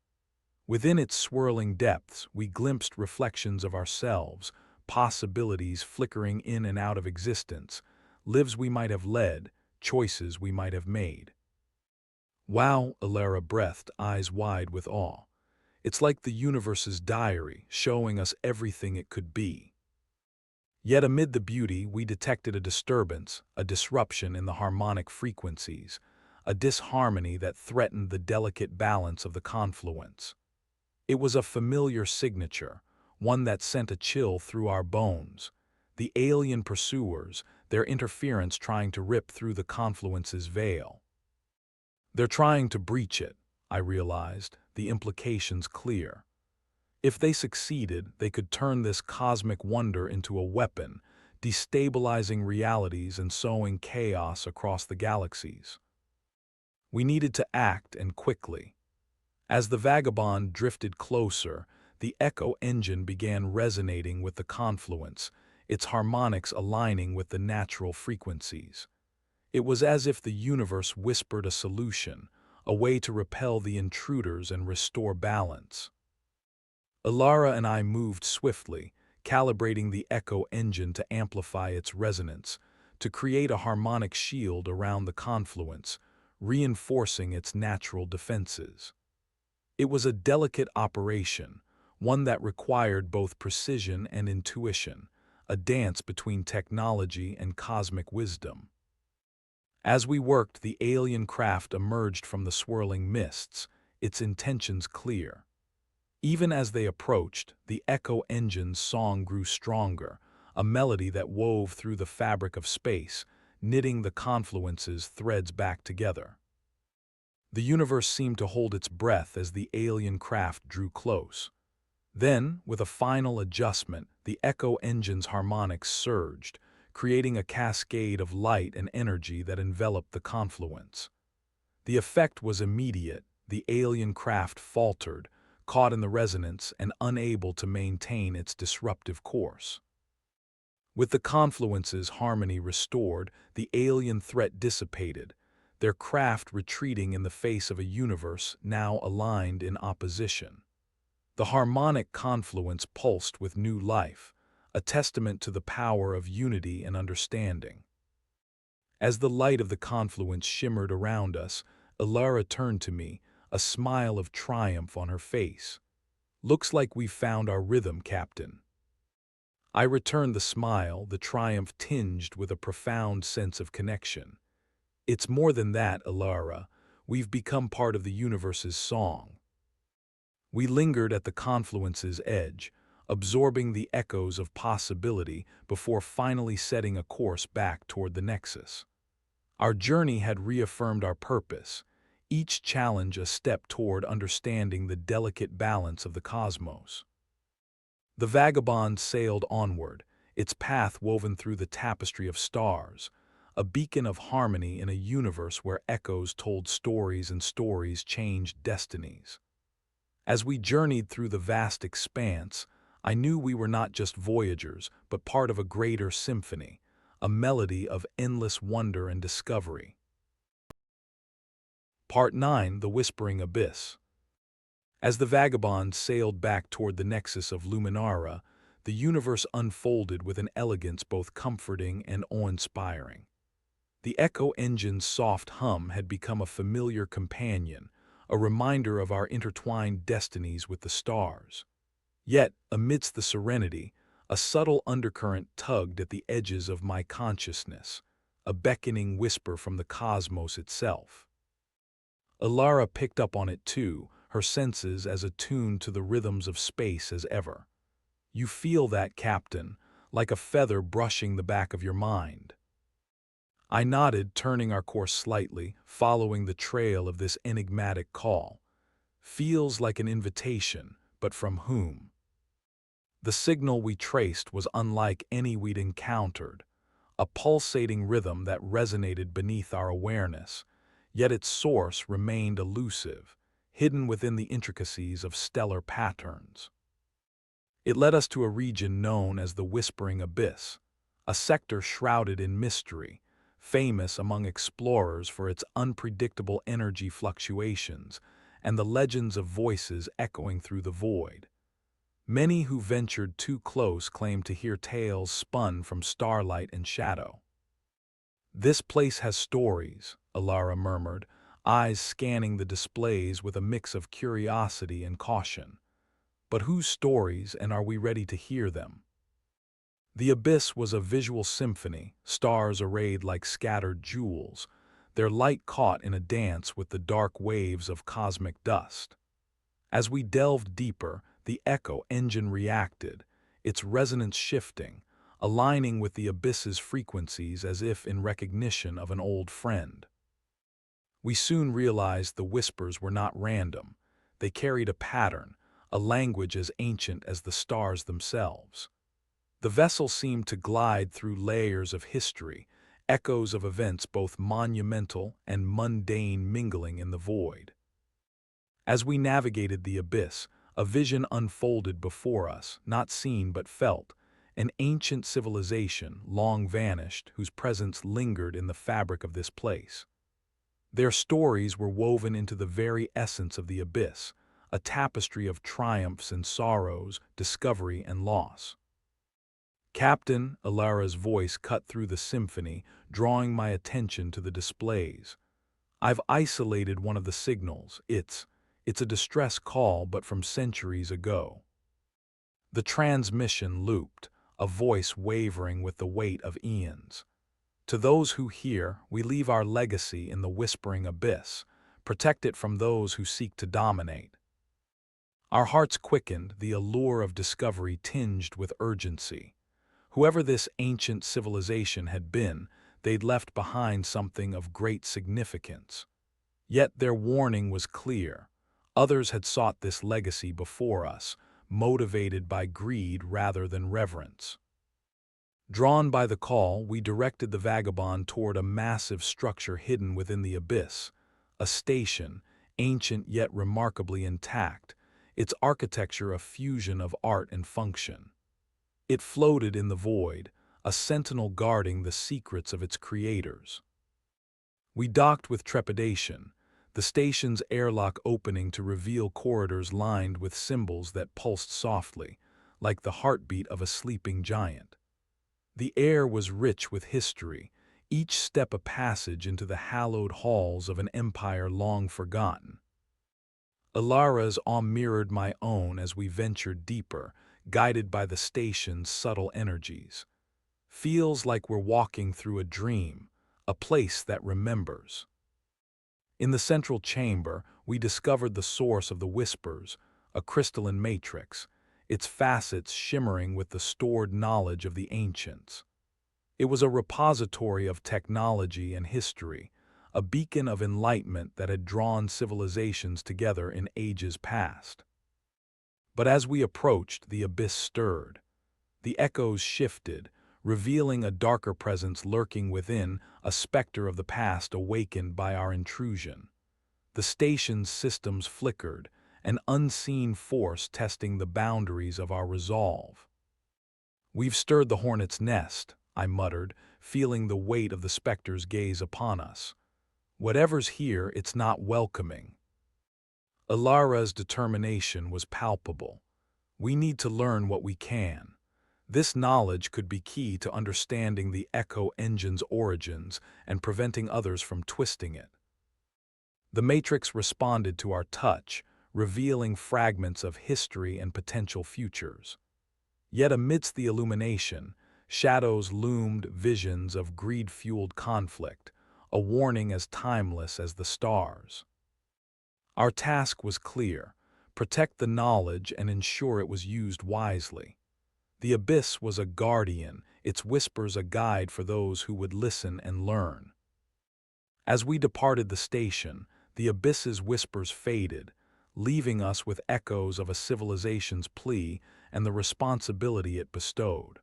Within its swirling depths, we glimpsed reflections of ourselves, possibilities flickering in and out of existence, lives we might have led, choices we might have made. "Wow," Ilara breathed, eyes wide with awe. "It's like the universe's diary, showing us everything it could be." Yet amid the beauty, we detected a disturbance, a disruption in the harmonic frequencies, a disharmony that threatened the delicate balance of the confluence. It was a familiar signature, one that sent a chill through our bones. The alien pursuers, their interference trying to rip through the confluence's veil. "They're trying to breach it," I realized, the implications clear. If they succeeded, they could turn this cosmic wonder into a weapon, destabilizing realities and sowing chaos across the galaxies. We needed to act, and quickly. As the vagabond drifted closer, the echo engine began resonating with the confluence, its harmonics aligning with the natural frequencies. It was as if the universe whispered a solution, a way to repel the intruders and restore balance. Ilara and I moved swiftly, calibrating the echo engine to amplify its resonance, to create a harmonic shield around the confluence, reinforcing its natural defenses. It was a delicate operation, one that required both precision and intuition, a dance between technology and cosmic wisdom. As we worked, the alien craft emerged from the swirling mists, its intentions clear. Even as they approached, the echo engine's song grew stronger, a melody that wove through the fabric of space, knitting the confluence's threads back together. The universe seemed to hold its breath as the alien craft drew close. Then, with a final adjustment, the echo engine's harmonics surged, creating a cascade of light and energy that enveloped the confluence. The effect was immediate. The alien craft faltered, caught in the resonance and unable to maintain its disruptive course. With the confluence's harmony restored, the alien threat dissipated, their craft retreating in the face of a universe now aligned in opposition. The harmonic confluence pulsed with new life, a testament to the power of unity and understanding. As the light of the confluence shimmered around us, Ilara turned to me, a smile of triumph on her face. "Looks like we've found our rhythm, Captain." I returned the smile, the triumph tinged with a profound sense of connection. "It's more than that, Ilara. We've become part of the universe's song." We lingered at the confluence's edge, absorbing the echoes of possibility before finally setting a course back toward the nexus. Our journey had reaffirmed our purpose, each challenge a step toward understanding the delicate balance of the cosmos. The vagabond sailed onward, its path woven through the tapestry of stars, a beacon of harmony in a universe where echoes told stories and stories changed destinies. As we journeyed through the vast expanse, I knew we were not just voyagers, but part of a greater symphony, a melody of endless wonder and discovery. Part 9: The Whispering Abyss. As the vagabond sailed back toward the nexus of Luminara, the universe unfolded with an elegance both comforting and awe-inspiring. The Echo engine's soft hum had become a familiar companion, a reminder of our intertwined destinies with the stars. Yet, amidst the serenity, a subtle undercurrent tugged at the edges of my consciousness, a beckoning whisper from the cosmos itself. Ilara picked up on it too, her senses as attuned to the rhythms of space as ever. "You feel that, Captain, like a feather brushing the back of your mind." I nodded, turning our course slightly, following the trail of this enigmatic call. "Feels like an invitation, but from whom?" The signal we traced was unlike any we'd encountered, a pulsating rhythm that resonated beneath our awareness, yet its source remained elusive, hidden within the intricacies of stellar patterns. It led us to a region known as the Whispering Abyss, a sector shrouded in mystery, famous among explorers for its unpredictable energy fluctuations and the legends of voices echoing through the void. Many who ventured too close claimed to hear tales spun from starlight and shadow. "This place has stories," Ilara murmured, eyes scanning the displays with a mix of curiosity and caution. "But whose stories, and are we ready to hear them?" The abyss was a visual symphony, stars arrayed like scattered jewels, their light caught in a dance with the dark waves of cosmic dust. As we delved deeper, the echo engine reacted, its resonance shifting, aligning with the abyss's frequencies as if in recognition of an old friend. We soon realized the whispers were not random. They carried a pattern, a language as ancient as the stars themselves. The vessel seemed to glide through layers of history, echoes of events both monumental and mundane mingling in the void. As we navigated the abyss, a vision unfolded before us, not seen but felt, an ancient civilization, long vanished, whose presence lingered in the fabric of this place. Their stories were woven into the very essence of the abyss, a tapestry of triumphs and sorrows, discovery and loss. "Captain," Ilara's voice cut through the symphony, drawing my attention to the displays. "I've isolated one of the signals. It's a distress call, but from centuries ago." The transmission looped, a voice wavering with the weight of eons. "To those who hear, we leave our legacy in the whispering abyss, protect it from those who seek to dominate." Our hearts quickened, the allure of discovery tinged with urgency. Whoever this ancient civilization had been, they'd left behind something of great significance. Yet their warning was clear. Others had sought this legacy before us, motivated by greed rather than reverence. Drawn by the call, we directed the vagabond toward a massive structure hidden within the abyss, a station, ancient yet remarkably intact, its architecture a fusion of art and function. It floated in the void, a sentinel guarding the secrets of its creators. We docked with trepidation, the station's airlock opening to reveal corridors lined with symbols that pulsed softly, like the heartbeat of a sleeping giant. The air was rich with history, each step a passage into the hallowed halls of an empire long forgotten. Ilara's awe mirrored my own as we ventured deeper, guided by the station's subtle energies. Feels like we're walking through a dream, a place that remembers. In the central chamber, we discovered the source of the whispers, a crystalline matrix, its facets shimmering with the stored knowledge of the ancients. It was a repository of technology and history, a beacon of enlightenment that had drawn civilizations together in ages past. But as we approached, the abyss stirred. The echoes shifted, revealing a darker presence lurking within, a specter of the past awakened by our intrusion. The station's systems flickered, an unseen force testing the boundaries of our resolve. "We've stirred the hornet's nest," I muttered, feeling the weight of the specter's gaze upon us. "Whatever's here, it's not welcoming." Ilara's determination was palpable. "We need to learn what we can. This knowledge could be key to understanding the Echo Engine's origins and preventing others from twisting it." The Matrix responded to our touch, revealing fragments of history and potential futures. Yet amidst the illumination, shadows loomed, visions of greed-fueled conflict, a warning as timeless as the stars. Our task was clear: protect the knowledge and ensure it was used wisely. The abyss was a guardian, its whispers a guide for those who would listen and learn. As we departed the station, the abyss's whispers faded, leaving us with echoes of a civilization's plea and the responsibility it bestowed.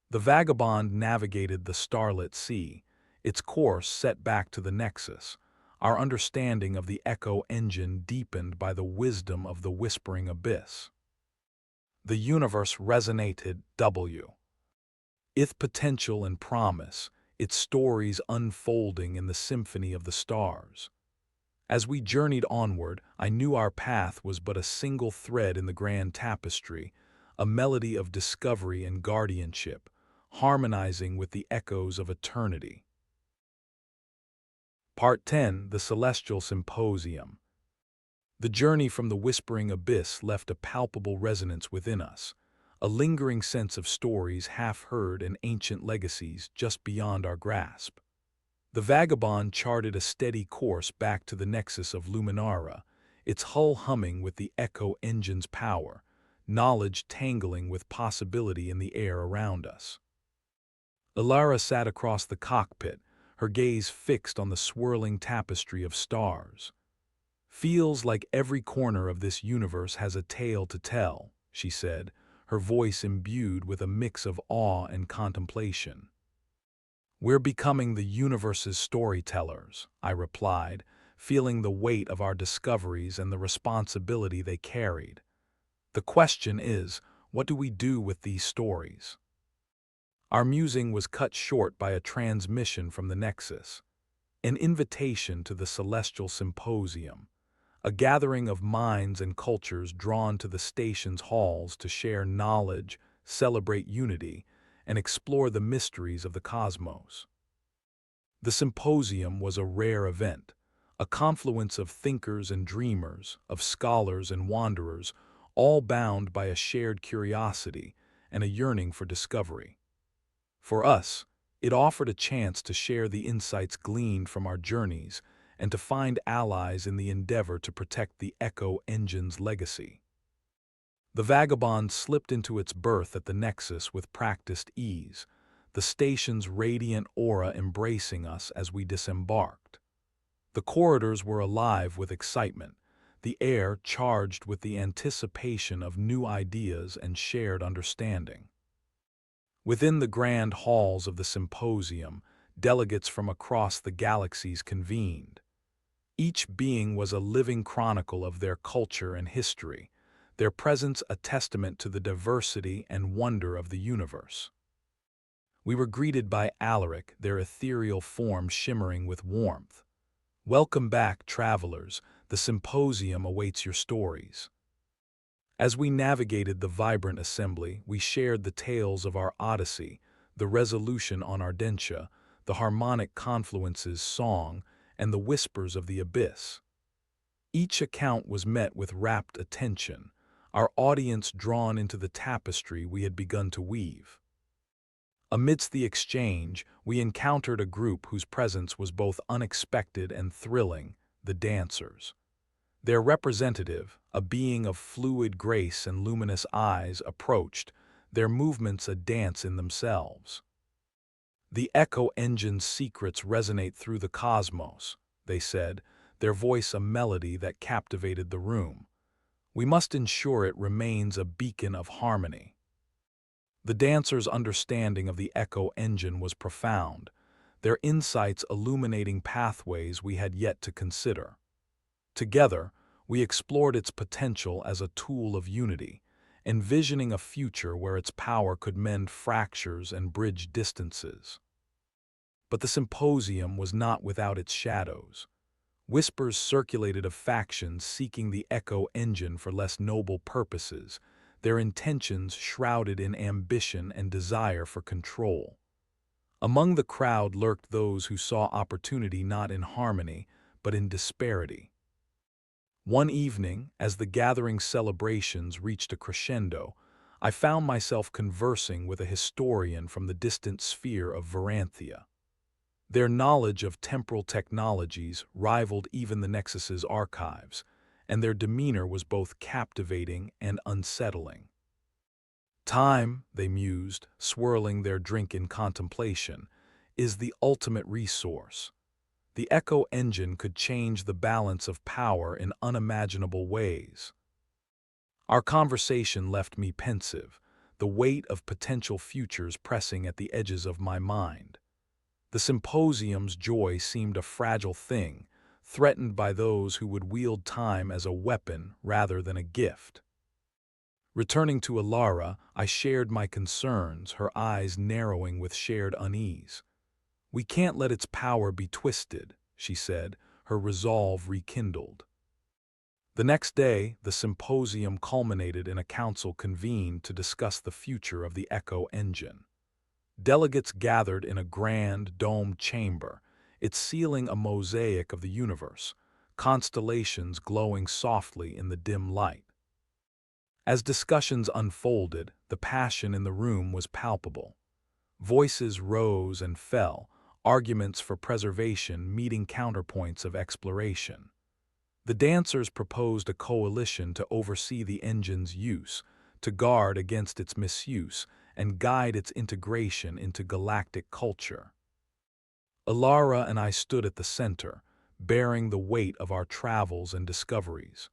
The vagabond navigated the starlit sea, its course set back to the Nexus, our understanding of the Echo Engine deepened by the wisdom of the whispering abyss. The universe resonated with potential and promise, its stories unfolding in the symphony of the stars. As we journeyed onward, I knew our path was but a single thread in the grand tapestry, a melody of discovery and guardianship, harmonizing with the echoes of eternity. Part 10: The Celestial Symposium. The journey from the whispering abyss left a palpable resonance within us, a lingering sense of stories half heard and ancient legacies just beyond our grasp. The vagabond charted a steady course back to the nexus of Luminara, its hull humming with the Echo Engine's power, knowledge tangling with possibility in the air around us. Ilara sat across the cockpit, her gaze fixed on the swirling tapestry of stars. "Feels like every corner of this universe has a tale to tell," she said, her voice imbued with a mix of awe and contemplation. "We're becoming the universe's storytellers," I replied, feeling the weight of our discoveries and the responsibility they carried. "The question is, what do we do with these stories?" Our musing was cut short by a transmission from the Nexus, an invitation to the Celestial Symposium, a gathering of minds and cultures drawn to the station's halls to share knowledge, celebrate unity, and explore the mysteries of the cosmos. The symposium was a rare event, a confluence of thinkers and dreamers, of scholars and wanderers, all bound by a shared curiosity and a yearning for discovery. For us, it offered a chance to share the insights gleaned from our journeys and to find allies in the endeavor to protect the Echo Engine's legacy. The vagabond slipped into its berth at the Nexus with practiced ease, the station's radiant aura embracing us as we disembarked. The corridors were alive with excitement, the air charged with the anticipation of new ideas and shared understanding. Within the grand halls of the symposium, delegates from across the galaxies convened. Each being was a living chronicle of their culture and history, their presence a testament to the diversity and wonder of the universe. We were greeted by Alaric, their ethereal form shimmering with warmth. "Welcome back, travelers. The symposium awaits your stories." As we navigated the vibrant assembly, we shared the tales of our odyssey, the resolution on Ardentia, the harmonic confluences song, and the whispers of the abyss. Each account was met with rapt attention, our audience drawn into the tapestry we had begun to weave. Amidst the exchange, we encountered a group whose presence was both unexpected and thrilling, the dancers. Their representative, a being of fluid grace and luminous eyes, approached, their movements a dance in themselves. "The echo engine's secrets resonate through the cosmos," they said, their voice a melody that captivated the room. "We must ensure it remains a beacon of harmony." The dancers' understanding of the echo engine was profound, their insights illuminating pathways we had yet to consider. Together, we explored its potential as a tool of unity, envisioning a future where its power could mend fractures and bridge distances. But the symposium was not without its shadows. Whispers circulated of factions seeking the echo engine for less noble purposes, their intentions shrouded in ambition and desire for control. Among the crowd lurked those who saw opportunity not in harmony, but in disparity. One evening, as the gathering celebrations reached a crescendo, I found myself conversing with a historian from the distant sphere of Varanthia. Their knowledge of temporal technologies rivaled even the Nexus's archives, and their demeanor was both captivating and unsettling. "Time," they mused, swirling their drink in contemplation, "is the ultimate resource. The echo engine could change the balance of power in unimaginable ways." Our conversation left me pensive, the weight of potential futures pressing at the edges of my mind. The symposium's joy seemed a fragile thing, threatened by those who would wield time as a weapon rather than a gift. Returning to Alara, I shared my concerns, her eyes narrowing with shared unease. "We can't let its power be twisted," she said, her resolve rekindled. The next day, the symposium culminated in a council convened to discuss the future of the echo engine. Delegates gathered in a grand, domed chamber, its ceiling a mosaic of the universe, constellations glowing softly in the dim light. As discussions unfolded, the passion in the room was palpable. Voices rose and fell, arguments for preservation meeting counterpoints of exploration. The dancers proposed a coalition to oversee the engine's use, to guard against its misuse, and guide its integration into galactic culture. Alara and I stood at the center, bearing the weight of our travels and discoveries.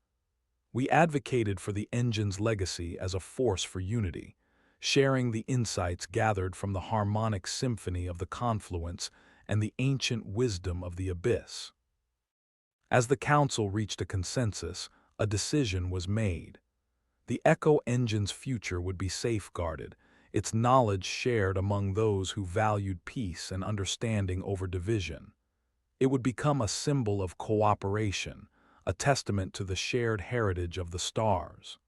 We advocated for the engine's legacy as a force for unity, sharing the insights gathered from the harmonic symphony of the confluence and the ancient wisdom of the abyss. As the council reached a consensus, a decision was made. The echo engine's future would be safeguarded, its knowledge shared among those who valued peace and understanding over division. It would become a symbol of cooperation, a testament to the shared heritage of the stars.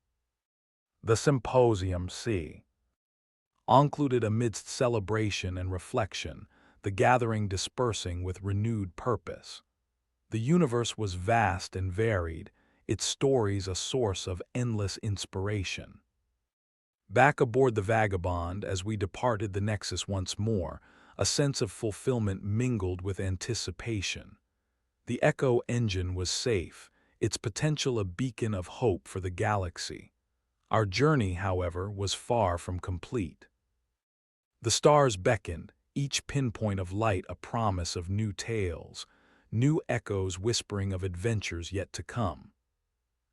The symposium concluded amidst celebration and reflection, the gathering dispersing with renewed purpose. The universe was vast and varied, its stories a source of endless inspiration. Back aboard the Vagabond, as we departed the Nexus once more, a sense of fulfillment mingled with anticipation. The Echo engine was safe, its potential a beacon of hope for the galaxy. Our journey, however, was far from complete. The stars beckoned, each pinpoint of light a promise of new tales, new echoes whispering of adventures yet to come.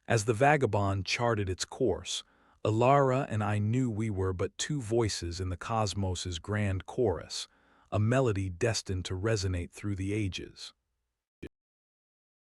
As the Vagabond charted its course, Alara and I knew we were but two voices in the cosmos's grand chorus, a melody destined to resonate through the ages.